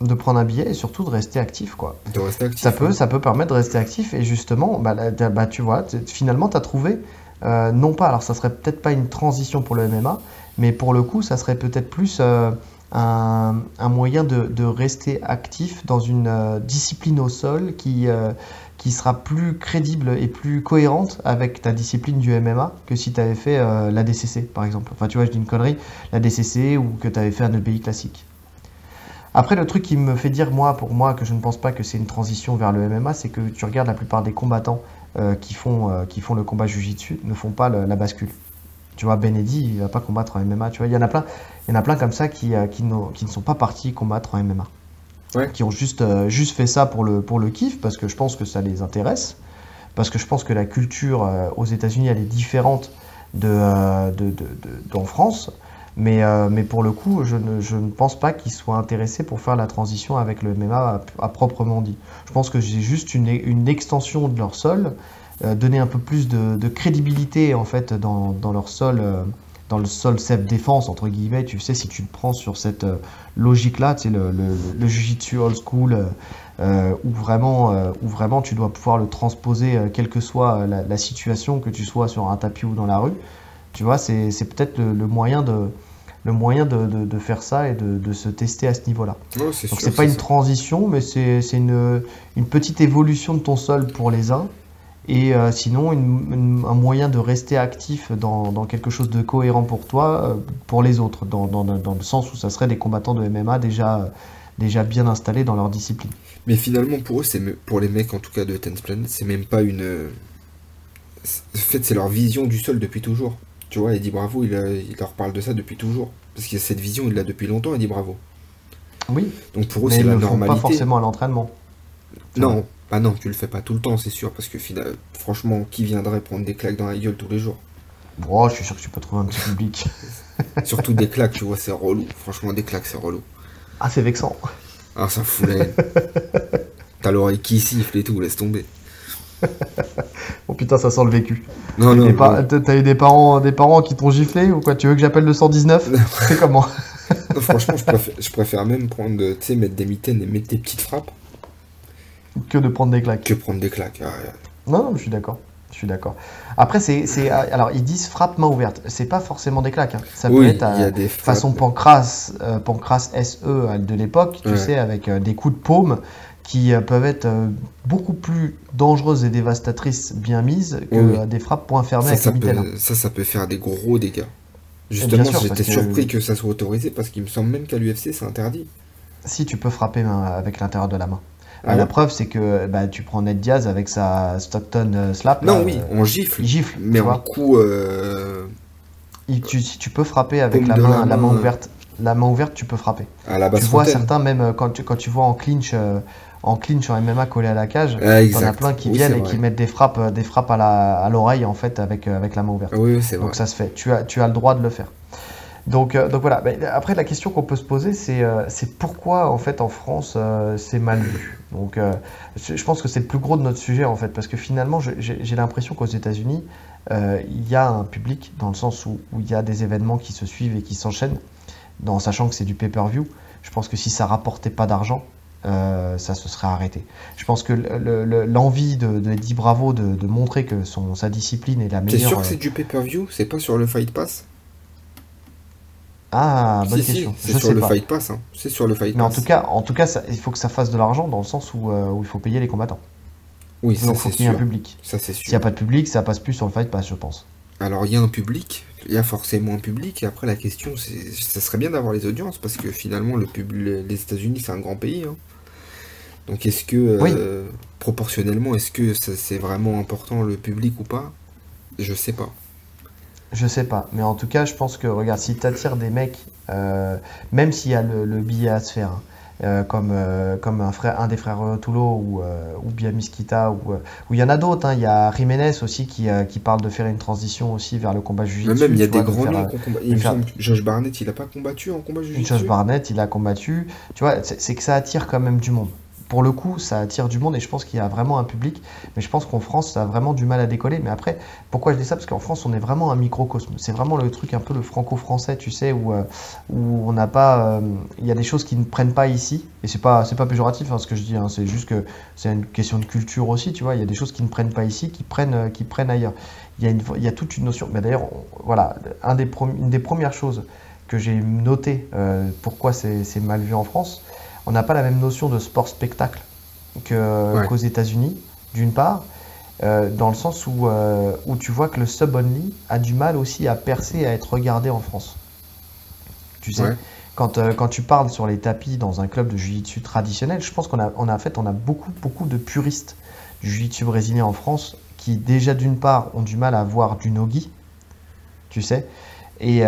de prendre un billet et surtout de rester actif, quoi. de rester Ça actif, peut, ouais. ça peut permettre de rester actif et justement, bah, bah, tu vois, finalement, tu as trouvé, non pas, alors ça serait peut-être pas une transition pour le MMA, mais pour le coup, ça serait peut-être plus un moyen de rester actif dans une discipline au sol qui sera plus crédible et plus cohérente avec ta discipline du MMA que si tu avais fait la DCC, par exemple. Enfin, tu vois, je dis une connerie, la DCC ou que tu avais fait un EBI classique. Après, le truc qui me fait dire, moi, pour moi, que je ne pense pas que c'est une transition vers le MMA, c'est que tu regardes la plupart des combattants qui font le combat Jiu-Jitsu ne font pas la bascule. Tu vois, Benedi, il va pas combattre en MMA. Tu vois, il y en a plein comme ça qui ne sont pas partis combattre en MMA. Ouais, Qui ont juste fait ça pour le kiff, parce que je pense que ça les intéresse. Parce que je pense que la culture aux États-Unis, elle est différente d'en France. Mais pour le coup, je ne pense pas qu'ils soient intéressés pour faire la transition avec le MMA à proprement dit. Je pense que c'est juste une extension de leur sol, donner un peu plus de crédibilité en fait dans leur sol, dans le sol self-défense entre guillemets. Tu sais, si tu le prends sur cette logique-là, tu sais, le jiu-jitsu old school, où vraiment tu dois pouvoir le transposer, quelle que soit la situation, que tu sois sur un tapis ou dans la rue. Tu vois, c'est peut-être le moyen de faire ça et de se tester à ce niveau-là. ouais, c'est Donc sûr, c'est pas c'est une ça. transition, mais c'est une petite évolution de ton sol pour les uns, et sinon un moyen de rester actif dans quelque chose de cohérent pour toi, pour les autres, dans le sens où ça serait des combattants de MMA déjà bien installés dans leur discipline. Mais finalement, pour eux, pour les mecs en tout cas de Tense Planet, c'est même pas une. En fait, c'est leur vision du sol depuis toujours. Tu vois, Eddie Bravo, il leur parle de ça depuis toujours. Parce que cette vision, il l'a depuis longtemps, Eddie Bravo. Oui, Donc pour eux, mais c'est ils la le font pas normalité. forcément à l'entraînement, tu vois. Non, Ah non, tu le fais pas tout le temps, c'est sûr, parce que franchement, qui viendrait prendre des claques dans la gueule tous les jours? Bon, je suis sûr que tu peux trouver un petit public. Surtout des claques, tu vois, c'est relou. Franchement, des claques, c'est relou. Ah, c'est vexant. Ah, ça fout la haine. T'as l'oreille qui siffle et tout, laisse tomber. Oh putain, ça sent le vécu. Non, non, non. T'as eu des parents qui t'ont giflé ou quoi? Tu veux que j'appelle le 119? C'est comment? Non, franchement, je préfère même prendre, tu sais, mettre des mitaines et mettre des petites frappes Que de prendre des claques. que prendre des claques. Ah, ouais. Non, non, je suis d'accord. Je suis d'accord. Après, alors, ils disent frappe main ouverte. C'est pas forcément des claques, hein. Ça peut Oui, être il y a des façon frappes. Pancras, Pancras SE de l'époque, tu Ouais. sais, avec des coups de paume qui peuvent être beaucoup plus dangereuses et dévastatrices bien mises que Oui, oui. des frappes poing fermé Ça, avec le mitaine, hein. ça peut faire des gros dégâts. Et bien Justement, sûr, parce j'étais surpris que que ça soit autorisé parce qu'il me semble même qu'à l'UFC, c'est interdit. si tu peux frapper avec l'intérieur de la main. Ah La ouais? preuve, c'est que bah, tu prends Ned Diaz avec sa Stockton slap, là, Non, oui, on gifle, il gifle, mais tu en vois. coup, Si tu peux frapper avec paume de la la main main ouverte, la main ouverte, tu peux frapper. à la Tu basse vois fontaine. certains, même quand tu vois en clinch en MMA collé à la cage, Ah, t'en as exact. plein qui Oui, c'est viennent et qui vrai. mettent des frappes à l'oreille en fait avec la main Ah ouverte. oui, oui, c'est vrai. Donc ça se fait. Tu as le droit de le faire. Donc voilà. Mais après, la question qu'on peut se poser, c'est pourquoi en fait en France c'est mal vu. Donc je pense que c'est le plus gros de notre sujet en fait, parce que finalement j'ai l'impression qu'aux États-Unis il y a un public dans le sens où il y a des événements qui se suivent et qui s'enchaînent, sachant que c'est du pay-per-view. Je pense que si ça rapportait pas d'argent, ça se serait arrêté. Je pense que l'envie de Eddie Bravo de montrer que sa discipline est la T'es sûr meilleure. que c'est du pay-per-view? C'est pas sur le Fight Pass? Ah, Si, bonne si, question. c'est Je sur sais le pas. Fight Pass, hein. C'est sur le Fight Mais Pass. en tout cas, il faut que ça fasse de l'argent dans le sens où il faut payer les combattants. Oui, ça Donc il faut c'est qu'il y ait un sûr. public. Ça c'est S'il n'y a sûr. pas de public, ça passe plus sur le Fight Pass, je pense. Alors il y a un public, il y a forcément un public, et après la question c'est, ça serait bien d'avoir les audiences, parce que finalement les États-Unis c'est un grand pays, hein. Donc est-ce que, Oui, proportionnellement, est-ce que c'est vraiment important le public ou pas? Je sais pas. je sais pas. Mais en tout cas, je pense que, regarde, si tu attires des mecs, même s'il y a le billet à se faire, hein, comme un des frères Tulo ou bien Miskita, ou il y en a d'autres, hein. Il y a Jiménez aussi qui parle de faire une transition aussi vers le combat Mais même il Jiu-Jitsu, y a tu des vois, grands noms qui ont combattu. Il de me faire semble que Josh Barnett il a pas combattu en combat Josh Jiu-Jitsu? Barnett, il a combattu. Tu vois, c'est que ça attire quand même du monde. Pour le coup, ça attire du monde et je pense qu'il y a vraiment un public. Mais je pense qu'en France, ça a vraiment du mal à décoller. Mais après, pourquoi je dis ça? Parce qu'en France, on est vraiment un microcosme. C'est vraiment le truc un peu le franco-français, tu sais, où on n'a pas. Il y a des choses qui ne prennent pas ici. Et c'est pas péjoratif, hein, ce que je dis, hein. C'est juste que c'est une question de culture aussi, tu vois. Il y a des choses qui ne prennent pas ici, qui prennent ailleurs. Il y a toute une notion. Mais d'ailleurs, voilà, une des premières choses que j'ai noté pourquoi c'est mal vu en France. On n'a pas la même notion de sport-spectacle Ouais, qu'aux États-Unis, d'une part, dans le sens où tu vois que le sub-only a du mal aussi à percer et à être regardé en France. Tu sais, ouais. quand tu parles sur les tapis dans un club de jiu-jitsu traditionnel, je pense on a beaucoup, beaucoup de puristes du jiu-jitsu brésilien en France qui, déjà d'une part, ont du mal à voir du nogi, tu sais, et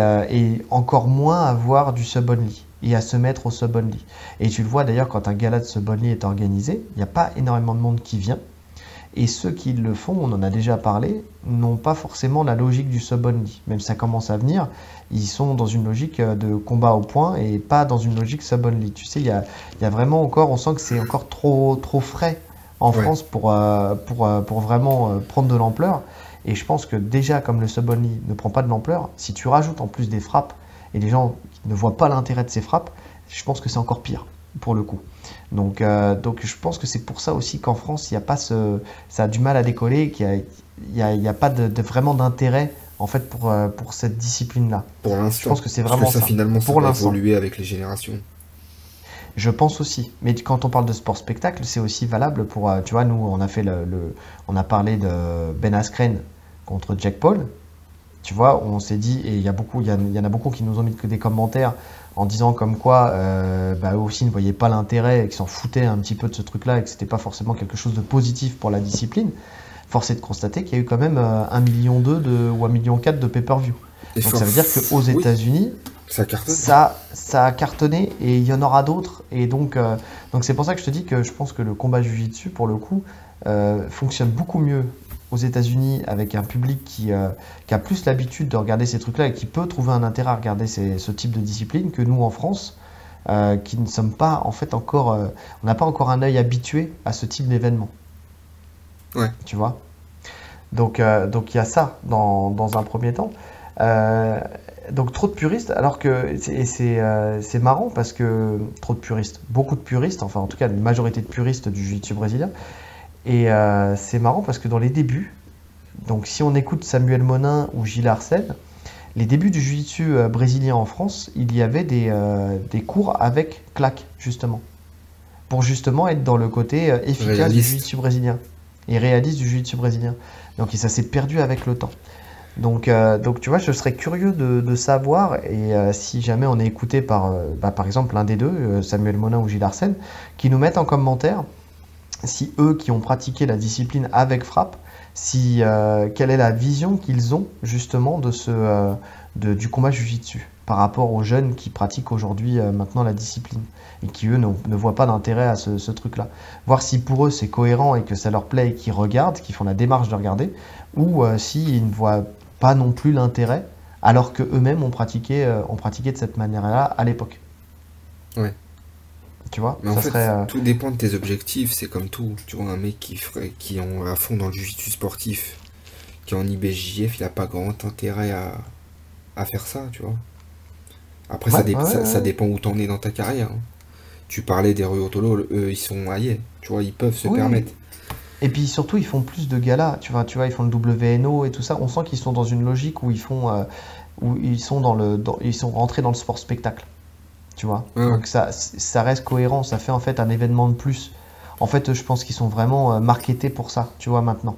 encore moins à voir du sub-only et à se mettre au sub-only. Et tu le vois d'ailleurs quand un gala de sub-only est organisé, il n'y a pas énormément de monde qui vient. Et ceux qui le font, on en a déjà parlé, n'ont pas forcément la logique du sub-only. Même si ça commence à venir, ils sont dans une logique de combat au point et pas dans une logique sub-only. Tu sais, il y a vraiment encore, on sent que c'est encore trop frais en Ouais. France pour vraiment prendre de l'ampleur. Et je pense que déjà, comme le sub-only ne prend pas de l'ampleur, si tu rajoutes en plus des frappes et les gens ne voient pas l'intérêt de ces frappes, je pense que c'est encore pire pour le coup. Donc je pense que c'est pour ça aussi qu'en France, il y a pas ça a du mal à décoller, il y a pas vraiment d'intérêt en fait pour cette discipline-là. Pour Je l'instant. pense que c'est Parce que vraiment ça ça, finalement ça pour va l'instant. évoluer avec les générations. Je pense aussi. Mais quand on parle de sport-spectacle, c'est aussi valable pour, tu vois, nous, on a parlé de Ben Askren contre Jack Paul. Tu vois, on s'est dit, et il y en a beaucoup qui nous ont mis des commentaires en disant comme quoi, bah, eux aussi ne voyaient pas l'intérêt et qu'ils s'en foutaient un petit peu de ce truc-là et que c'était pas forcément quelque chose de positif pour la discipline. force est de constater qu'il y a eu quand même 1,2 million ou 1,4 million de pay-per-view. Et Donc ça veut dire qu'aux oui, États-Unis, ça cartonne. ça a cartonné et il y en aura d'autres. Et donc c'est pour ça que je te dis que je pense que le combat Jiu-Jitsu, pour le coup, fonctionne beaucoup mieux aux États-Unis avec un public qui a plus l'habitude de regarder ces trucs-là et qui peut trouver un intérêt à regarder ce type de discipline que nous en France, qui ne sommes pas en fait encore, on n'a pas encore un œil habitué à ce type d'événement. Ouais. Tu vois? Donc il y a ça dans un premier temps. Euh, donc trop de puristes, alors que c'est marrant parce que trop de puristes, beaucoup de puristes, enfin en tout cas une majorité de puristes du jiu-jitsu brésilien. Et c'est marrant parce que dans les débuts, donc si on écoute Samuel Monin ou Gilles Arsène, les débuts du jiu-jitsu brésilien en France, il y avait des cours avec claque, justement. Pour justement être dans le côté efficace du Réaliste. jiu-jitsu brésilien. Et réaliste du jiu-jitsu brésilien. Donc ça s'est perdu avec le temps. Donc tu vois, je serais curieux de savoir, et si jamais on est écouté par exemple l'un des deux, Samuel Monin ou Gilles Arsène, qui nous mettent en commentaire si eux qui ont pratiqué la discipline avec frappe, quelle est la vision qu'ils ont justement du combat Jiu-Jitsu par rapport aux jeunes qui pratiquent aujourd'hui maintenant la discipline et qui eux ne voient pas d'intérêt à ce truc-là. Voir si pour eux c'est cohérent et que ça leur plaît et qu'ils regardent, qu'ils font la démarche de regarder, ou s'ils ne voient pas non plus l'intérêt alors que eux-mêmes ont pratiqué de cette manière-là à l'époque. Ouais. Tu vois, Mais en ça fait, serait tout dépend de tes objectifs, c'est comme tout. Tu vois, un mec qui est à fond dans le jiu-jitsu sportif, qui est en IBJJF, il a pas grand intérêt à faire ça, tu vois. Après, ouais, ouais, ouais, ça ouais. dépend où t'en es dans ta carrière, hein. Tu parlais des Ruotolo, eux, ils sont aillés, tu vois, ils peuvent se Oui. permettre. Et puis surtout, ils font plus de galas. Tu vois, ils font le WNO et tout ça. On sent qu'ils sont dans une logique où ils sont ils sont rentrés dans le sport spectacle. Tu vois. Ouais, ouais. Donc ça reste cohérent. Ça fait en fait un événement de plus. En fait, je pense qu'ils sont vraiment marketés pour ça. Tu vois maintenant.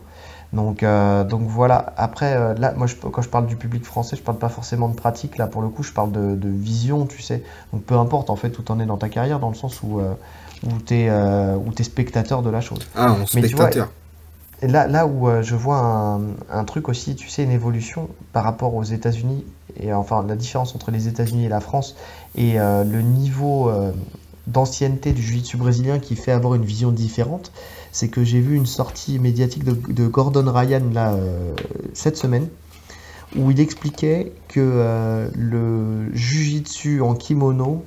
Donc voilà. Après, là, moi, quand je parle du public français, je parle pas forcément de pratique. Là, pour le coup, je parle de vision. Tu sais. Donc peu importe en fait où t'en es dans ta carrière, dans le sens où t'es spectateur de la chose. Ah, en Mais tu vois, spectateur. et là où je vois un truc aussi, tu sais, une évolution par rapport aux États-Unis, et enfin la différence entre les États-Unis et la France, et le niveau d'ancienneté du jiu-jitsu brésilien qui fait avoir une vision différente, c'est que j'ai vu une sortie médiatique de Gordon Ryan là, cette semaine, où il expliquait que le jiu-jitsu en kimono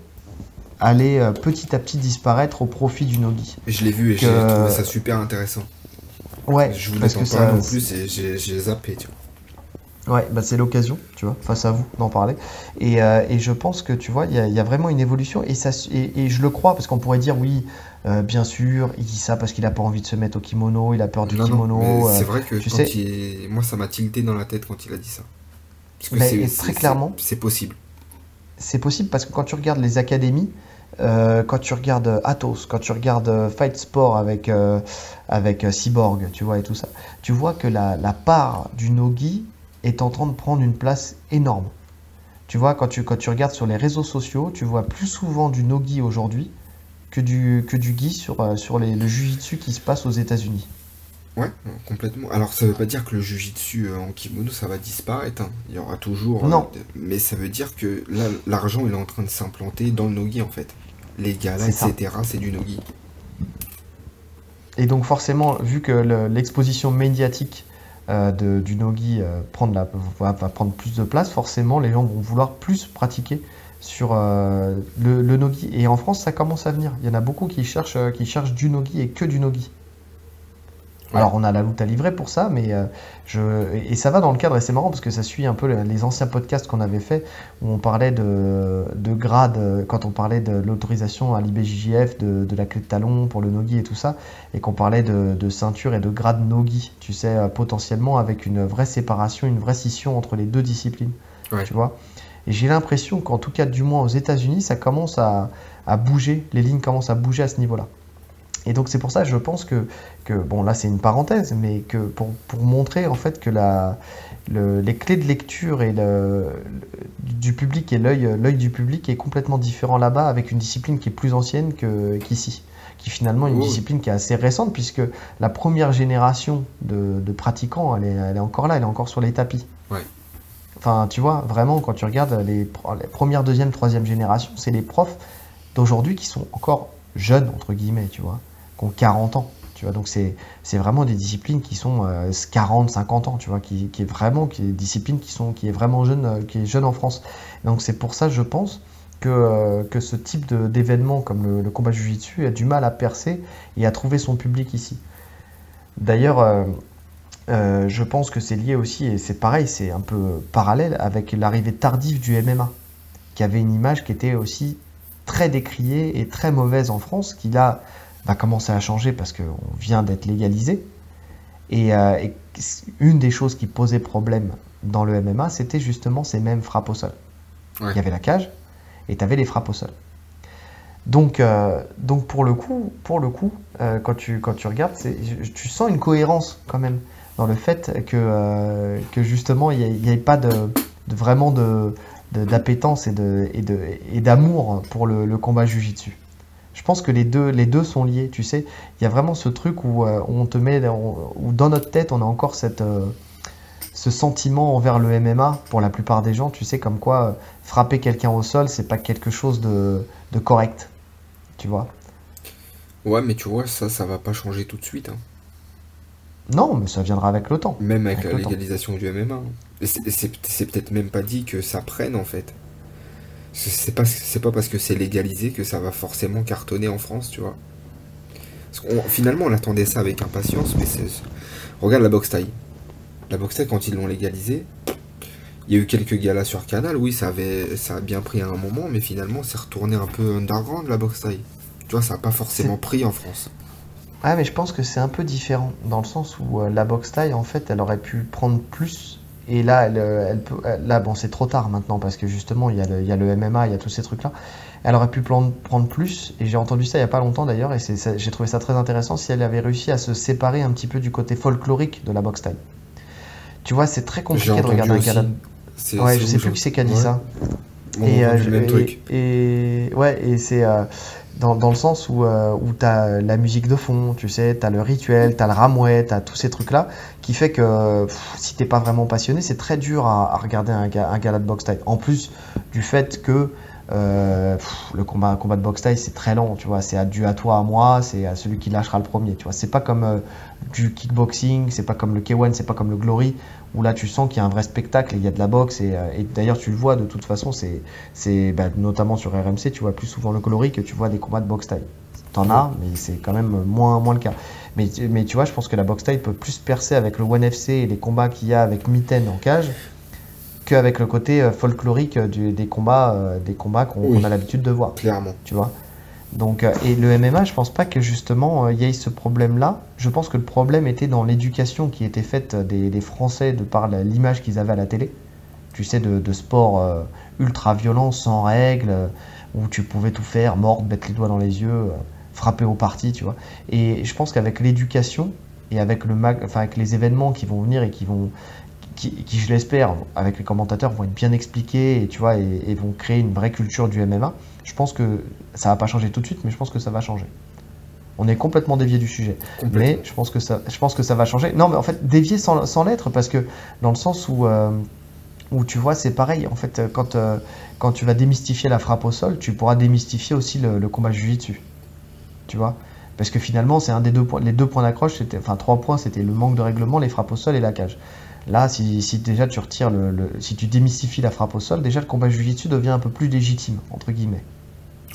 allait petit à petit disparaître au profit du nogi. Je l'ai vu et j'ai trouvé Que, ça super intéressant. ouais, Je voulais parce t'en que parler ça, en plus et j'ai zappé, tu ouais, bah c'est l'occasion, tu vois, face à vous, d'en parler. Et je pense que, tu vois, il y a vraiment une évolution, et je le crois, parce qu'on pourrait dire, oui, bien sûr, il dit ça parce qu'il a pas envie de se mettre au kimono, il a peur du Non, non, mais kimono, c'est vrai que tu sais, moi, ça m'a tilté dans la tête quand il a dit ça. Parce que ben, et très clairement, c'est possible. c'est possible parce que quand tu regardes les académies, quand tu regardes Athos, quand tu regardes Fight Sport avec Cyborg, tu vois, et tout ça, tu vois que la part du nogi est en train de prendre une place énorme. Tu vois, quand tu regardes sur les réseaux sociaux, tu vois plus souvent du no-gi aujourd'hui que du gi sur le jiu-jitsu qui se passe aux États-Unis. Ouais, complètement. Alors, ça veut pas dire que le jujitsu en kimono, ça va disparaître, hein. Il y aura toujours. Non, Mais ça veut dire que là, l'argent, il est en train de s'implanter dans le nogi, en fait. Les galas, c'est ça. etc., c'est du nogi. Et donc forcément, vu que l'exposition médiatique du no-gi va prendre plus de place, forcément les gens vont vouloir plus pratiquer sur le no-gi. Et en France, ça commence à venir. Il y en a beaucoup qui cherchent du no-gi et que du no-gi. Ouais. Alors on a la lutte à livrer pour ça, mais et ça va dans le cadre, et c'est marrant parce que ça suit un peu les anciens podcasts qu'on avait fait où on parlait de grade, quand on parlait de l'autorisation à l'IBJJF, de la clé de talon pour le nogi et tout ça, et qu'on parlait de ceinture et de grade nogi, tu sais, potentiellement avec une vraie séparation, une vraie scission entre les deux disciplines, Ouais. tu vois. Et j'ai l'impression qu'en tout cas, du moins aux États-Unis, ça commence à bouger, les lignes commencent à bouger à ce niveau-là. Et donc c'est pour ça, je pense que bon là c'est une parenthèse, mais que pour montrer en fait que les clés de lecture du public et l'œil du public est complètement différent là-bas avec une discipline qui est plus ancienne qu'ici, qui est finalement une Oui, discipline qui est assez récente, puisque la première génération de pratiquants, elle est encore là, elle est encore sur les tapis. ouais. Enfin, tu vois, vraiment, quand tu regardes les premières, deuxième, troisième génération, c'est les profs d'aujourd'hui qui sont encore jeunes, entre guillemets, tu vois, qui ont 40 ans. Tu vois, donc c'est vraiment des disciplines qui sont 40, 50 ans, tu vois, qui est vraiment qui est des disciplines qui est vraiment jeune, qui est jeune en France. Donc c'est pour ça, je pense, que ce type d'événement comme le combat jiu-jitsu a du mal à percer et à trouver son public ici. D'ailleurs, je pense que c'est lié aussi, et c'est pareil, c'est un peu parallèle avec l'arrivée tardive du MMA, qui avait une image qui était aussi très décriée et très mauvaise en France, qui là va commencer à changer parce qu'on vient d'être légalisé. Et une des choses qui posait problème dans le MMA, c'était justement ces mêmes frappes au sol. Ouais. Il y avait la cage et tu avais les frappes au sol. Donc quand tu regardes, tu sens une cohérence quand même dans le fait que justement il n'y ait pas vraiment d'appétence et d'amour pour le combat jiu-jitsu. Je pense que les deux sont liés, tu sais. Il y a vraiment ce truc où on te met, où dans notre tête on a encore ce sentiment envers le MMA pour la plupart des gens, tu sais, comme quoi frapper quelqu'un au sol, c'est pas quelque chose de correct, tu vois. Ouais, mais tu vois, ça va pas changer tout de suite, hein. Non, mais ça viendra avec le temps. Même avec Avec la le temps. légalisation du MMA, hein. Et c'est peut-être même pas dit que ça prenne, en fait. C'est pas parce que c'est légalisé que ça va forcément cartonner en France, tu vois. Finalement, on attendait ça avec impatience, mais regarde la boxe thaï. La boxe thaï, quand ils l'ont légalisé, il y a eu quelques galas sur Canal, oui, ça a bien pris à un moment, mais finalement, c'est retourné un peu underground, la boxe thaï. Tu vois, ça a pas forcément C'est... pris en France. Ouais, mais je pense que c'est un peu différent, dans le sens où la boxe thaï, en fait, elle aurait pu prendre plus. Et là, là, bon, c'est trop tard maintenant, parce que justement, il y a le MMA, il y a tous ces trucs-là. Elle aurait pu prendre plus, et j'ai entendu ça il y a pas longtemps d'ailleurs, et j'ai trouvé ça très intéressant si elle avait réussi à se séparer un petit peu du côté folklorique de la boxe thaï. Tu vois, c'est très J'ai compliqué de entendu regarder un gala. aussi. Ouais, C'est je où sais plus qui c'est qui a dit Ouais, ça. on a entendu le même truc. Ouais, et c'est dans le sens où t'as la musique de fond, tu sais, t'as le rituel, t'as le ramouet, t'as tous ces trucs-là, qui fait que si t'es pas vraiment passionné, c'est très dur à regarder un gala de boxe thaï. En plus du fait que un combat de boxe thaï, c'est très lent, tu vois, c'est dû à toi, à moi, c'est à celui qui lâchera le premier, tu vois. C'est pas comme du kickboxing, c'est pas comme le K1, c'est pas comme le Glory, où là tu sens qu'il y a un vrai spectacle et il y a de la boxe, et d'ailleurs tu le vois de toute façon, notamment sur RMC, tu vois plus souvent le Glory que tu vois des combats de boxe thaï. T'en Ouais, as, mais c'est quand même moins le cas. Mais tu vois, je pense que la boxe thaï peut plus percer avec le ONE FC et les combats qu'il y a avec Mitten en cage qu'avec le côté folklorique des combats qu'on a oui, l'habitude de voir, clairement. tu vois. Donc, et le MMA, je pense pas que justement il y ait ce problème-là. Je pense que le problème était dans l'éducation qui était faite des Français de par l'image qu'ils avaient à la télé. Tu sais, de sport ultra violent, sans règles, où tu pouvais tout faire, mordre, mettre les doigts dans les yeux, frapper au parti, tu vois. Et je pense qu'avec l'éducation et avec enfin, avec les événements qui vont venir et qui, je l'espère, avec les commentateurs, vont être bien expliqués et, tu vois, et vont créer une vraie culture du MMA. Je pense que ça va pas changer tout de suite, mais je pense que ça va changer. On est complètement dévié du sujet, mais Complètement. je pense que ça va changer. Non, mais en fait, dévié sans l'être, parce que dans le sens où tu vois, c'est pareil. En fait, quand tu vas démystifier la frappe au sol, tu pourras démystifier aussi le combat jiu-jitsu, tu vois. Parce que finalement, c'est un des deux points, les deux points d'accroche, enfin 3 points, c'était le manque de règlement, les frappes au sol et la cage. Là, si déjà tu retires si tu démystifies la frappe au sol, déjà le combat jiu-jitsu devient un peu plus légitime, entre guillemets,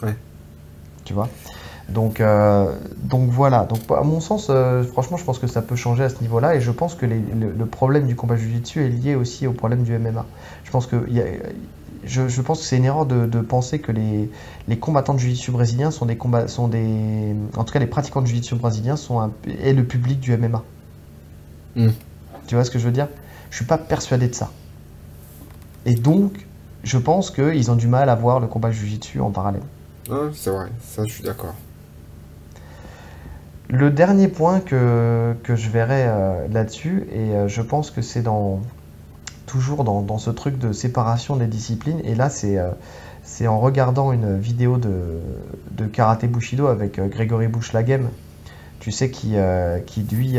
Ouais. tu vois. Donc voilà. Donc à mon sens, franchement, je pense que ça peut changer à ce niveau-là, et je pense que le problème du combat jiu-jitsu est lié aussi au problème du MMA. Je pense que je pense que c'est une erreur de penser que les combattants de jiu-jitsu brésiliens en tout cas les pratiquants de jiu-jitsu brésiliens est le public du MMA. Hmm. Tu vois ce que je veux dire? Je suis pas persuadé de ça. Et donc, je pense qu'ils ont du mal à voir le combat jiu-jitsu en parallèle. Ouais, c'est vrai, ça je suis d'accord. Le dernier point que je verrai là-dessus, et je pense que c'est toujours dans ce truc de séparation des disciplines, et là c'est en regardant une vidéo de Karaté Bushido avec Grégory Bouchelaghem, tu sais, qui lui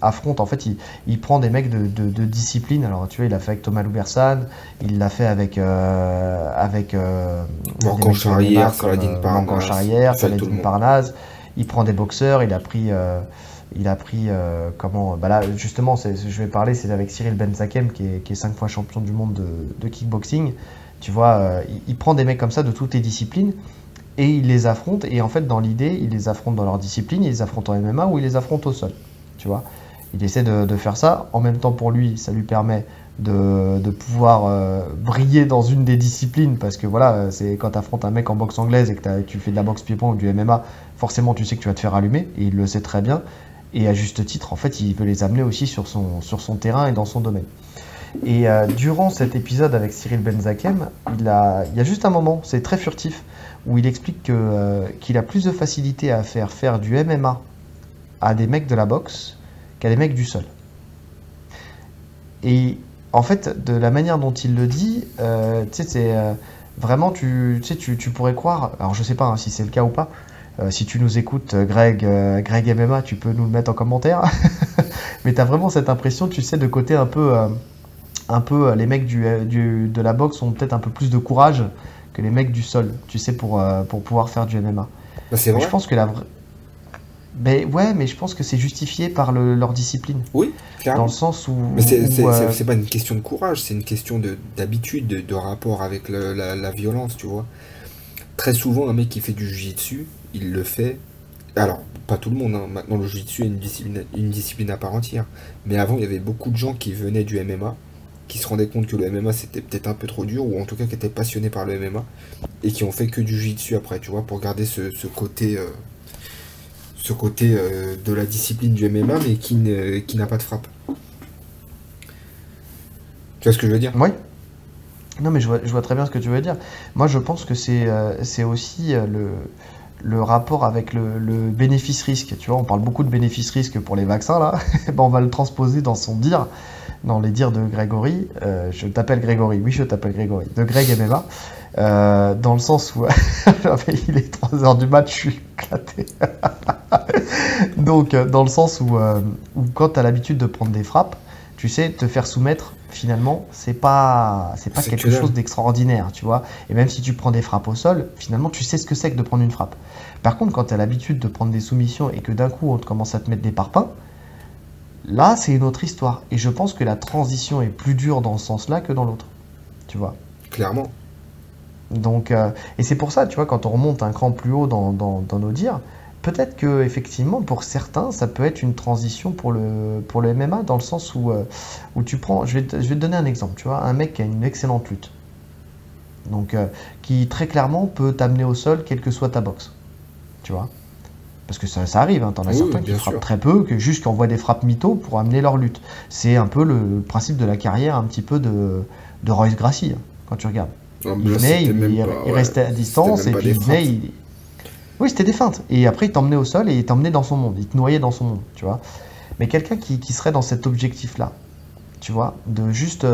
affronte, en fait, il prend des mecs de discipline. Alors, tu vois, il l'a fait avec Thomas Loubersan, il l'a fait avec des Morgan mecs du MMA Charrière, comme Saladin Morgan Parnasse, Charrière, il fait tout le Saladin monde. Parnasse. Il prend des boxeurs, il a pris comment, bah là, justement, je vais parler, c'est avec Cyril Benzakem, qui est 5 fois champion du monde de kickboxing. Tu vois, il prend des mecs comme ça de toutes les disciplines et il les affronte. Et en fait, dans l'idée, il les affronte dans leur discipline, il les affronte en MMA ou il les affronte au sol. Tu vois, il essaie de faire ça. En même temps, pour lui, ça lui permet de pouvoir briller dans une des disciplines. Parce que voilà, c'est quand tu affrontes un mec en boxe anglaise et que tu fais de la boxe pied-point ou du MMA, forcément, tu sais que tu vas te faire allumer. Et il le sait très bien. Et à juste titre, en fait, il veut les amener aussi sur son terrain et dans son domaine. Et durant cet épisode avec Cyril Benzakem, il y a juste un moment, c'est très furtif, où il explique qu'il a plus de facilité à faire du MMA à des mecs de la boxe qu'à des mecs du sol. Et en fait, de la manière dont il le dit, tu sais, c'est vraiment, tu sais, tu pourrais croire, alors je sais pas hein, si c'est le cas ou pas, si tu nous écoutes, Greg MMA, tu peux nous le mettre en commentaire, mais tu as vraiment cette impression, tu sais, de côté un peu, les mecs de la boxe ont peut-être un peu plus de courage que les mecs du sol, tu sais, pour pouvoir faire du MMA. Bah, c'est Mais je vrai. pense que la vraie. Mais ouais, mais je pense que c'est justifié par leur discipline. Oui, Dans le clairement. sens où. Mais où, c'est pas une question de courage, c'est une question d'habitude, de rapport avec la violence, tu vois. Très souvent, un mec qui fait du jiu-jitsu, il le fait. Alors, pas tout le monde, hein. Maintenant le jiu-jitsu est une discipline à part entière. Mais avant, il y avait beaucoup de gens qui venaient du MMA, qui se rendaient compte que le MMA c'était peut-être un peu trop dur, ou en tout cas qui étaient passionnés par le MMA, et qui ont fait que du jiu-jitsu après, tu vois, pour garder ce côté de la discipline du MMA, mais qui n'a pas de frappe. Tu vois ce que je veux dire? Oui, non, mais je vois très bien ce que tu veux dire. Moi, je pense que c'est aussi le rapport avec le bénéfice-risque. Tu vois, on parle beaucoup de bénéfice-risque pour les vaccins, là. Ben, on va le transposer dans son dire, dans les dires de Grégory. Je t'appelle Grégory, oui, je t'appelle Grégory, de Greg MMA. Dans le sens où il est 3 heures du match, je suis éclaté. Donc, dans le sens où quand tu as l'habitude de prendre des frappes, tu sais, te faire soumettre, finalement, c'est pas C'est que quelque dalle. chose d'extraordinaire, tu vois. Et même si tu prends des frappes au sol, finalement, tu sais ce que c'est que de prendre une frappe. Par contre, quand tu as l'habitude de prendre des soumissions et que d'un coup, on te commence à te mettre des parpaings, là, c'est une autre histoire. Et je pense que la transition est plus dure dans ce sens-là que dans l'autre, tu vois. Clairement. Donc, et c'est pour ça, tu vois, quand on remonte un cran plus haut dans nos dires, peut-être que effectivement, pour certains, ça peut être une transition pour le MMA, dans le sens où tu prends, je vais te donner un exemple, tu vois, un mec qui a une excellente lutte, donc qui très clairement peut t'amener au sol, quelle que soit ta boxe, tu vois. Parce que ça arrive, hein, t'en as Oui, oui, certains qui bien frappent sûr. très peu, que juste qui envoient des frappes mythos pour amener leur lutte. C'est un peu le principe de la carrière, un petit peu de Royce Gracie, hein, quand tu regardes. Non, mais Il là, venait, c'était il, même il- pas. il Ouais. restait à C'était distance, même et pas puis des il venait, frappes. oui, c'était des feintes. Et après, il t'emmenait au sol et il t'emmenait dans son monde. Il te noyait dans son monde, tu vois. Mais quelqu'un qui serait dans cet objectif-là, tu vois, de juste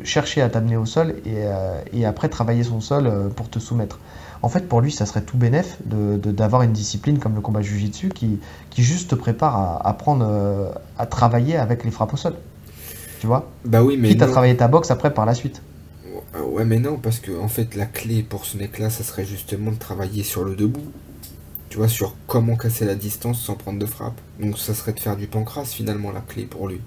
chercher à t'amener au sol et après travailler son sol pour te soumettre. En fait, pour lui, ça serait tout bénef d'avoir une discipline comme le combat Jiu-Jitsu qui juste te prépare à apprendre à travailler avec les frappes au sol, tu vois. Bah oui, mais Quitte à non. travailler ta boxe après par la suite. Ouais, mais non, parce que en fait, la clé pour ce mec-là, ça serait justement de travailler sur le debout. Tu vois, sur comment casser la distance sans prendre de frappe. Donc ça serait de faire du pancras finalement la clé pour lui.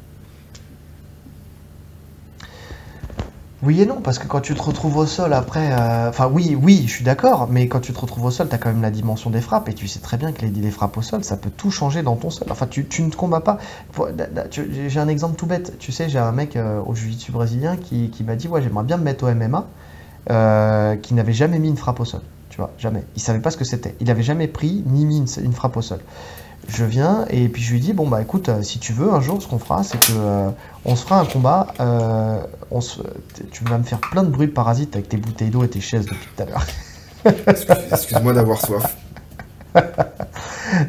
Oui et non, parce que quand tu te retrouves au sol après, enfin oui, oui, je suis d'accord, mais quand tu te retrouves au sol, tu as quand même la dimension des frappes, et tu sais très bien que les frappes au sol, ça peut tout changer dans ton sol. Enfin, tu ne te combats pas. J'ai un exemple tout bête, tu sais, j'ai un mec au jiu-jitsu brésilien qui m'a dit, ouais, j'aimerais bien me mettre au MMA, qui n'avait jamais mis une frappe au sol, tu vois, jamais. Il savait pas ce que c'était. Il avait jamais pris ni mis une frappe au sol. Je viens et puis je lui dis bon bah écoute si tu veux un jour ce qu'on fera c'est que on se fera un combat tu vas me faire plein de bruit de parasites avec tes bouteilles d'eau et tes chaises depuis tout à l'heure. Excuse-moi d'avoir soif.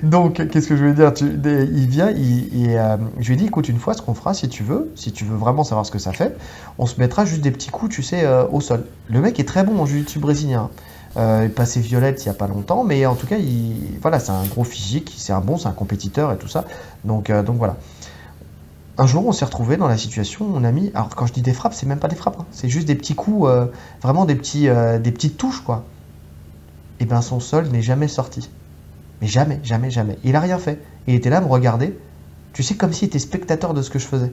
Donc, qu'est-ce que je veux dire? Il vient, je lui ai dit, écoute, une fois, ce qu'on fera, si tu veux vraiment savoir ce que ça fait, on se mettra juste des petits coups, tu sais, au sol. Le mec est très bon en jiu-jitsu brésilien. Il est passé violette il n'y a pas longtemps, mais en tout cas, voilà, c'est un gros physique, c'est un compétiteur et tout ça. Donc voilà. Un jour, on s'est retrouvé dans la situation, on a mis. Alors, quand je dis des frappes, c'est même pas des frappes, hein, c'est juste des petits coups, vraiment des petites touches, quoi. Et ben, son sol n'est jamais sorti. Mais jamais, jamais, jamais. Il a rien fait. Il était là à me regarder. Tu sais, comme s'il était spectateur de ce que je faisais.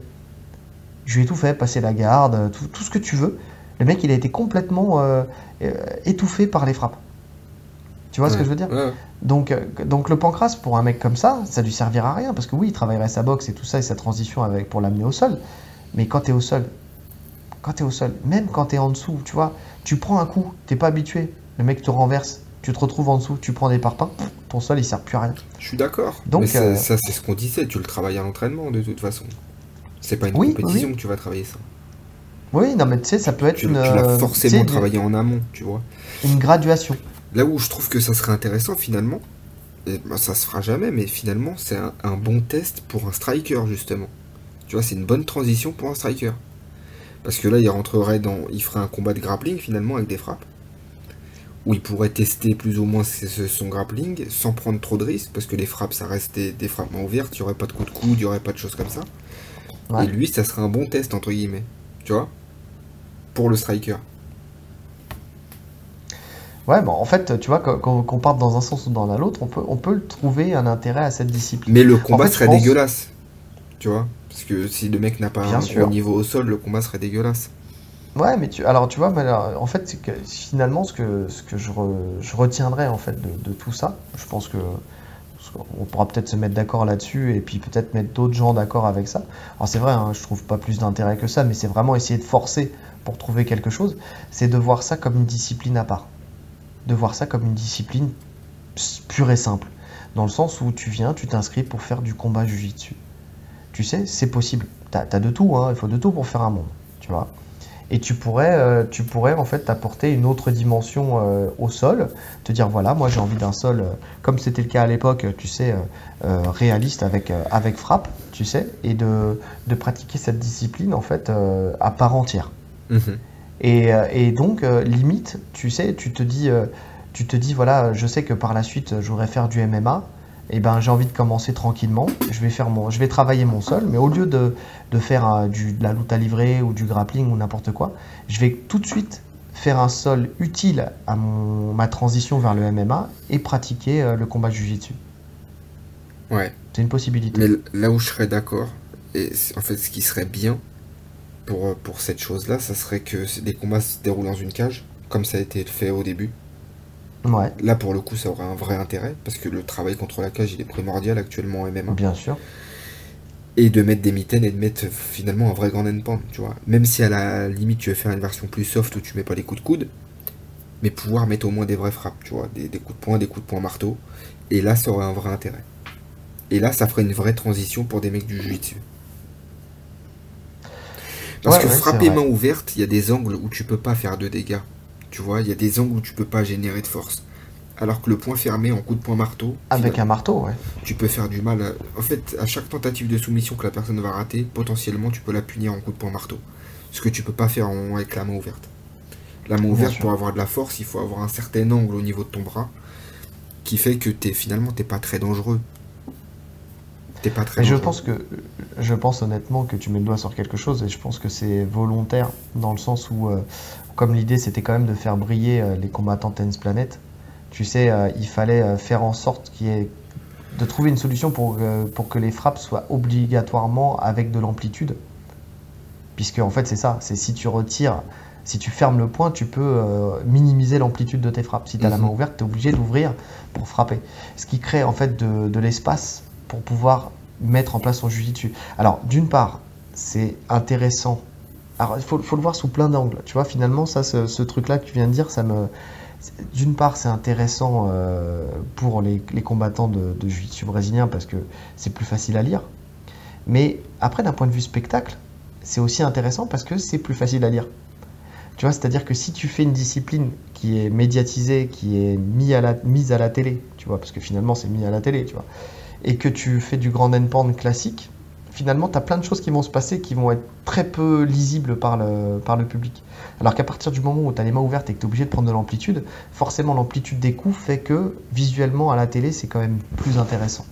Je lui ai tout fait, passer la garde, tout ce que tu veux. Le mec, il a été complètement étouffé par les frappes. Tu vois ce que je veux dire? Ouais. Donc le pancras, pour un mec comme ça lui servira à rien. Parce que oui, il travaillerait sa boxe et tout ça, et sa transition pour l'amener au sol. Mais quand t'es au sol, même quand t'es en dessous, tu vois, tu prends un coup, t'es pas habitué. Le mec te renverse, tu te retrouves en dessous, tu prends des parpaings, ton sol, il sert plus à rien. Je suis d'accord. Donc, Mais ça, c'est ce qu'on disait. Tu le travailles à l'entraînement, de toute façon. C'est pas une oui, compétition oui. que tu vas travailler ça. Oui, non, mais tu sais, ça peut être Tu l'as tu sais, forcément travaillé en amont, tu vois. une graduation. Là où je trouve que ça serait intéressant, finalement, et ben, ça se fera jamais, mais finalement, c'est un bon test pour un striker, justement. Tu vois, c'est une bonne transition pour un striker. Parce que là, il ferait un combat de grappling, finalement, avec des frappes. Où il pourrait tester plus ou moins son grappling sans prendre trop de risques, parce que les frappes, ça reste des frappements ouvertes, il n'y aurait pas de coups de coude, il n'y aurait pas de choses comme ça. Et Ouais. lui, ça serait un bon test, entre guillemets. Tu vois, pour le striker. Ouais, bon, en fait, tu vois, qu'on parte dans un sens ou dans l'autre, on peut le trouver un intérêt à cette discipline. Mais le En combat fait, je serait pense, dégueulasse, tu vois. Parce que si le mec n'a pas bien un gros sûr. niveau au sol, le combat serait dégueulasse. Ouais, mais alors, tu vois, mais alors, en fait, c'est que finalement, ce que je retiendrai en fait de tout ça, je pense que on pourra peut-être se mettre d'accord là-dessus et puis peut-être mettre d'autres gens d'accord avec ça. Alors c'est vrai, hein, je trouve pas plus d'intérêt que ça, mais c'est vraiment essayer de forcer pour trouver quelque chose. C'est de voir ça comme une discipline à part, de voir ça comme une discipline pure et simple, dans le sens où tu viens, tu t'inscris pour faire du combat jiu-jitsu. Tu sais, c'est possible. T'as de tout, hein, il faut de tout pour faire un monde, tu vois. Et tu pourrais en fait t'apporter une autre dimension au sol, te dire voilà, moi j'ai envie d'un sol, comme c'était le cas à l'époque, tu sais, réaliste avec frappe, tu sais, et de pratiquer cette discipline en fait à part entière. Mhm. Et donc, limite, tu sais, tu te dis, voilà, je sais que par la suite, je voudrais faire du MMA. Et ben, j'ai envie de commencer tranquillement. Je vais travailler mon sol, mais au lieu de faire de la lutte à livrer ou du grappling ou n'importe quoi, je vais tout de suite faire un sol utile à ma transition vers le MMA et pratiquer le combat jiu-jitsu. Ouais. C'est une possibilité. Mais là où je serais d'accord, et en fait ce qui serait bien pour cette chose-là, ça serait que les combats se déroulent dans une cage, comme ça a été fait au début. Ouais, Là pour le coup ça aurait un vrai intérêt, parce que le travail contre la cage il est primordial actuellement en MMA. bien sûr. Et de mettre des mitaines et de mettre finalement un vrai grand endpoint, tu vois. Même si à la limite tu veux faire une version plus soft où tu mets pas les coups de coude, mais pouvoir mettre au moins des vraies frappes, tu vois, des coups de poing marteau. Et là ça aurait un vrai intérêt. Et là ça ferait une vraie transition pour des mecs du jiu-jitsu. Parce Ouais, que ouais, c'est frapper vrai. main ouverte, il y a des angles où tu peux pas faire de dégâts. Tu vois, il y a des angles où tu peux pas générer de force. Alors que le poing fermé en coup de poing marteau, Avec un marteau, ouais. tu peux faire du mal. En fait, à chaque tentative de soumission que la personne va rater, potentiellement tu peux la punir en coup de poing marteau. Ce que tu peux pas faire avec la main ouverte. La main Bien ouverte, sûr. pour avoir de la force, il faut avoir un certain angle au niveau de ton bras qui fait que finalement t'es pas très dangereux. T'es pas très Mais je dangereux. pense que, je pense honnêtement que tu mets le doigt sur quelque chose et je pense que c'est volontaire dans le sens où, comme l'idée c'était quand même de faire briller les combattants Tennis Planet, tu sais, il fallait faire en sorte de trouver une solution pour que les frappes soient obligatoirement avec de l'amplitude, puisque en fait c'est ça, c'est si tu retires, si tu fermes le poing, tu peux minimiser l'amplitude de tes frappes. Si tu as la main Mhm. ouverte, tu es obligé d'ouvrir pour frapper. Ce qui crée en fait de l'espace pour pouvoir mettre en place son jiu-jitsu. Alors d'une part, c'est intéressant. Alors il faut le voir sous plein d'angles. Tu vois, finalement, ça, ce truc-là que tu viens de dire, d'une part, c'est intéressant pour les combattants de jiu-jitsu brésilien parce que c'est plus facile à lire. Mais après, d'un point de vue spectacle, c'est aussi intéressant parce que c'est plus facile à lire. Tu vois, c'est-à-dire que si tu fais une discipline qui est médiatisée, qui est mise à la télé, tu vois, parce que finalement c'est mis à la télé, tu vois, et que tu fais du grand handpan classique, finalement tu as plein de choses qui vont se passer qui vont être très peu lisibles par le public. Alors qu'à partir du moment où tu as les mains ouvertes et que tu es obligé de prendre de l'amplitude, forcément l'amplitude des coups fait que visuellement à la télé c'est quand même plus intéressant.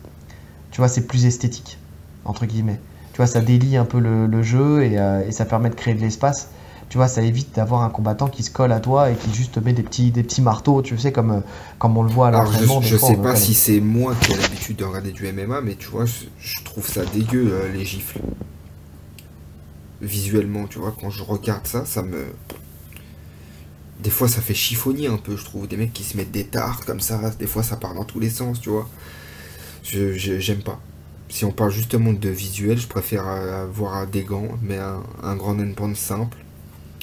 Tu vois, c'est plus esthétique, entre guillemets. Tu vois, ça délie un peu le jeu et ça permet de créer de l'espace. Tu vois, ça évite d'avoir un combattant qui se colle à toi et qui juste te met des petits marteaux, tu sais, comme on le voit à Alors, l'entraînement des je fois sais en pas local. si c'est moi qui ai l'habitude de regarder du MMA, mais tu vois, je trouve ça dégueu, les gifles. Visuellement, tu vois, quand je regarde ça, ça me. Des fois, ça fait chiffonnier un peu, je trouve. Des mecs qui se mettent des tartes comme ça, des fois, ça part dans tous les sens, tu vois. J'aime pas. Si on parle justement de visuel, je préfère avoir des gants, mais un grand handpan simple,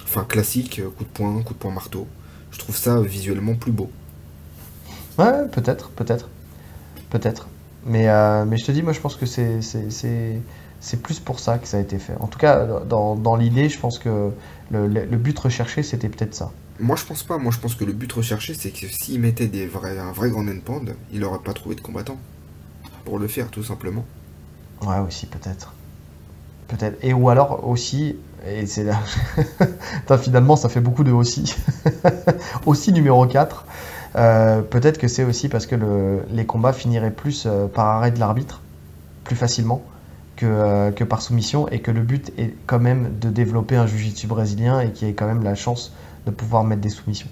enfin classique, coup de poing marteau. Je trouve ça visuellement plus beau. Ouais, peut-être, peut-être, peut-être. Mais je te dis, moi je pense que c'est plus pour ça que ça a été fait. En tout cas, dans l'idée, je pense que le but recherché, c'était peut-être ça. Moi, je pense pas. Moi, je pense que le but recherché, c'est que s'il mettait un vrai grand handpan, il aurait pas trouvé de combattant pour le faire, tout simplement. Ouais, aussi, peut-être. Peut-être. Et ou alors aussi, et c'est là. Putain, finalement, ça fait beaucoup de aussi. Aussi numéro 4. Peut-être que c'est aussi parce que les combats finiraient plus par arrêt de l'arbitre, plus facilement, que par soumission, et que le but est quand même de développer un jiu-jitsu brésilien et qu'il y ait quand même la chance de pouvoir mettre des soumissions.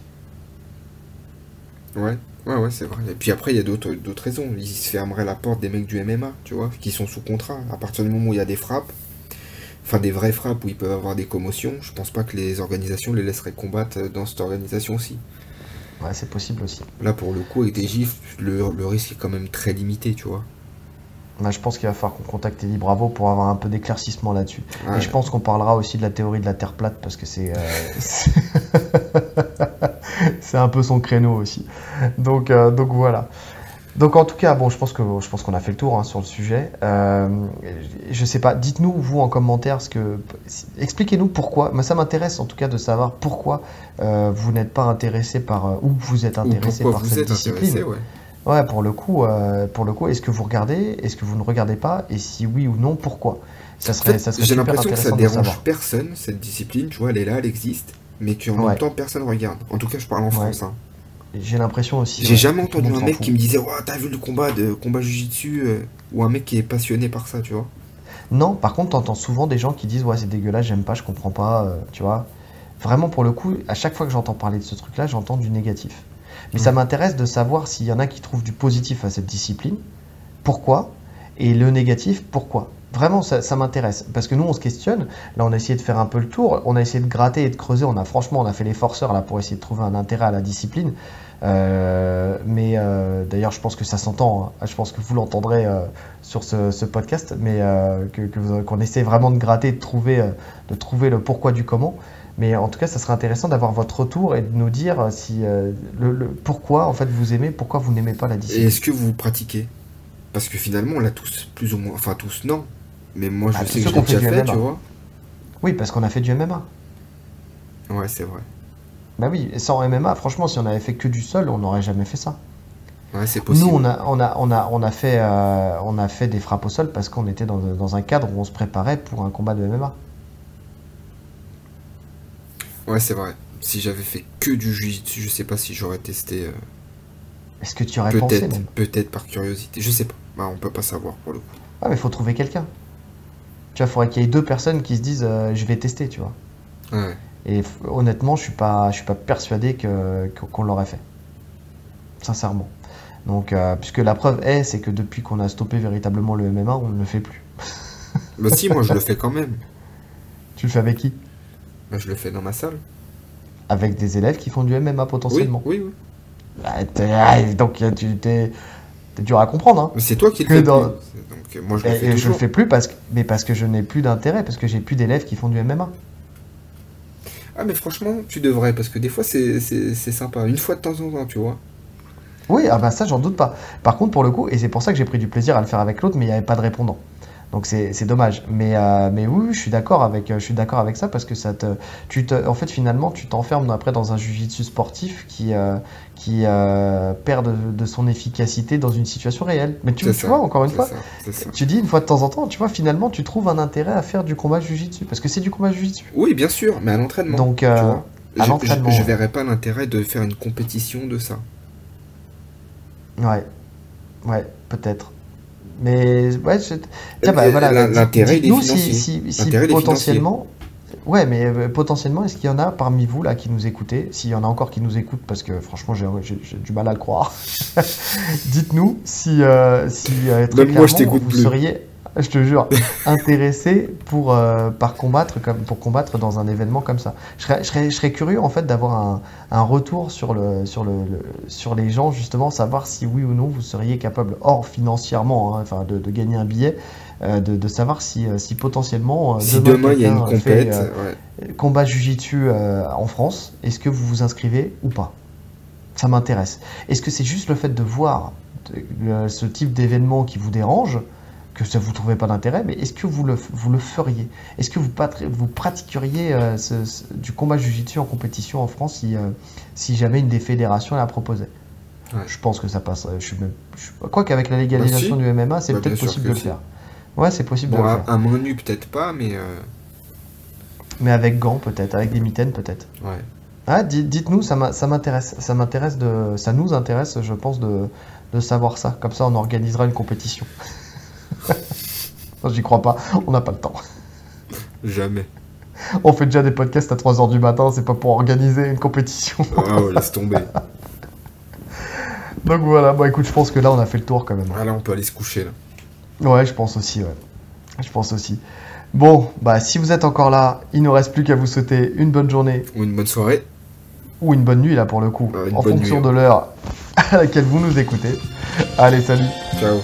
Ouais, ouais, c'est vrai. Et puis après, il y a d'autres raisons. Ils se fermeraient la porte des mecs du MMA, tu vois, qui sont sous contrat. À partir du moment où il y a des frappes, enfin des vraies frappes où ils peuvent avoir des commotions, je pense pas que les organisations les laisseraient combattre dans cette organisation aussi. Ouais, c'est possible aussi. Là, pour le coup, avec des gifs, le risque est quand même très limité, tu vois. Là, je pense qu'il va falloir qu'on contacte Eddie Bravo pour avoir un peu d'éclaircissement là-dessus. Et je Ouais. pense qu'on parlera aussi de la théorie de la Terre plate parce que c'est un peu son créneau aussi. Donc voilà. Donc en tout cas, bon, je pense qu'on a fait le tour hein, sur le sujet. Je sais pas, dites-nous vous en commentaire expliquez-nous pourquoi. Moi, ça m'intéresse en tout cas de savoir pourquoi vous n'êtes pas intéressé par ou vous êtes Ou intéressé pourquoi par vous cette êtes intéressé, discipline. ouais. Ouais, pour le coup, est-ce que vous regardez, est-ce que vous ne regardez pas, et si oui ou non, pourquoi? Ça En serait, fait, ça serait j'ai super l'impression que ça intéressant de le dérange savoir. personne, cette discipline, tu vois, elle est là, elle existe, mais qu'en même Ouais, temps, personne regarde. En tout cas, je parle en ouais. France, hein. J'ai l'impression aussi, J'ai ouais, jamais que tout le entendu monde un s'en mec fout. qui me disait, ouais, t'as vu le combat Jiu-Jitsu, ou un mec qui est passionné par ça, tu vois. Non, par contre, t'entends souvent des gens qui disent, ouais, c'est dégueulasse, j'aime pas, je comprends pas, tu vois. Vraiment, pour le coup, à chaque fois que j'entends parler de ce truc-là, j'entends du négatif. Mais ça Ouais. m'intéresse de savoir s'il y en a qui trouvent du positif à cette discipline, pourquoi, et le négatif, pourquoi. Vraiment, ça m'intéresse. Parce que nous, on se questionne. Là, on a essayé de faire un peu le tour. On a essayé de gratter et de creuser. Franchement, on a fait les forceurs là pour essayer de trouver un intérêt à la discipline. Mais d'ailleurs, je pense que ça s'entend, hein. Je pense que vous l'entendrez sur ce podcast. Mais qu'on essaie vraiment de gratter, de trouver le pourquoi du comment. Mais en tout cas, ça serait intéressant d'avoir votre retour et de nous dire si pourquoi en fait vous aimez, pourquoi vous n'aimez pas la Et discipline. est-ce que vous pratiquez? Parce que finalement, on l'a tous plus ou moins, enfin tous non, mais moi je Bah, tous sais que ceux je qui l'ai ont fait déjà du fait, tu MMA. vois. Oui, parce qu'on a fait du MMA. Ouais, c'est vrai. Bah oui, et sans MMA, franchement, si on avait fait que du sol, on n'aurait jamais fait ça. Ouais, c'est Nous, possible. on a fait des frappes au sol parce qu'on était dans un cadre où on se préparait pour un combat de MMA. Ouais, c'est vrai. Si j'avais fait que du jiu-jitsu, je sais pas si j'aurais testé. Est-ce que tu aurais pensé Peut-être, même? peut-être par curiosité. Je sais pas. Bah, on peut pas savoir pour le coup. Ah, mais il faut trouver quelqu'un. Tu vois, il faudrait qu'il y ait deux personnes qui se disent je vais tester, tu vois. Ouais. Et honnêtement, je suis pas persuadé qu'on l'aurait fait. Sincèrement. Donc, puisque la preuve est, c'est que depuis qu'on a stoppé véritablement le MMA, on ne le fait plus. Bah si, moi je le fais quand même. Tu le fais avec qui? Bah, je le fais dans ma salle. Avec des élèves qui font du MMA Oui, potentiellement. oui, oui. Donc, t'es dur à comprendre, hein. Mais c'est toi qui le Que fais dans... plus. Donc moi je le fais Et je le toujours. fais plus parce que je n'ai plus d'intérêt, parce que j'ai plus d'élèves qui font du MMA. Ah mais franchement, tu devrais, parce que des fois c'est sympa. Une fois de temps en temps, tu vois. Oui, ah bah ça, j'en doute pas. Par contre, pour le coup, et c'est pour ça que j'ai pris du plaisir à le faire avec l'autre, mais il n'y avait pas de répondant. Donc c'est dommage. Mais oui, je suis d'accord avec ça parce que en fait, finalement, tu t'enfermes après dans un jiu-jitsu sportif qui perd de son efficacité dans une situation réelle. Mais C'est tu ça, vois, encore une c'est fois, ça, c'est ça. tu dis une fois de temps en temps, tu vois, finalement, tu trouves un intérêt à faire du combat jiu-jitsu parce que c'est du combat jiu-jitsu. Oui, bien sûr, mais à l'entraînement, Donc, tu vois. à l'entraînement, Je ouais. verrais pas l'intérêt de faire une compétition de ça. Ouais, ouais, peut-être. Mais ouais, Euh, tiens, bah voilà, bah, L'intérêt, il est dites-nous si, financier. si L'intérêt, il est financier. potentiellement, ouais, mais potentiellement, est-ce qu'il y en a parmi vous là qui nous écoutez, s'il y en a encore qui nous écoutent, parce que franchement, j'ai du mal à le croire. Dites-nous si très Même moi, je clairement t'écoute vous plus. seriez, je te jure, intéressé pour combattre dans un événement comme ça. Je serais curieux en fait d'avoir un retour sur les gens, justement, savoir si oui ou non vous seriez capable, hors financièrement, hein, enfin de gagner un billet, de savoir si potentiellement Si demain demain, il y a une quelqu'un fait compète, ouais. combat jiu-jitsu en France, est-ce que vous vous inscrivez ou pas? Ça m'intéresse. Est-ce que c'est juste le fait de voir ce type d'événement qui vous dérange, que ça vous trouvez pas d'intérêt, mais est-ce que vous le feriez? Est-ce que vous pratiqueriez du combat jiu-jitsu en compétition en France si jamais une des fédérations la proposait? Ouais. Je pense que ça passerait. Quoi qu'avec la Bah légalisation si, du MMA, c'est bah bien peut-être sûr possible de que le si. faire. Ouais, c'est possible de Bon, le faire. à main nue, peut-être pas, mais Mais avec gants peut-être, avec des mitaines peut-être. ouais. Ah, dites-nous, ça m'intéresse. Ça nous intéresse, je pense, de savoir ça. Comme ça, on organisera une compétition. Non, j'y crois pas, on n'a pas le temps. Jamais. On fait déjà des podcasts à 3 heures du matin, c'est pas pour organiser une compétition. Ah ouais, laisse tomber. Donc voilà, bon écoute, je pense que là, on a fait le tour quand même. Ah là, on peut aller se coucher, là. Ouais, je pense aussi, ouais. Je pense aussi. Bon, bah si vous êtes encore là, il ne reste plus qu'à vous souhaiter une bonne journée Ou une bonne soirée. ou une bonne nuit là pour le coup, Une en bonne fonction nuit, de hein. l'heure à laquelle vous nous écoutez. Allez, salut! Ciao.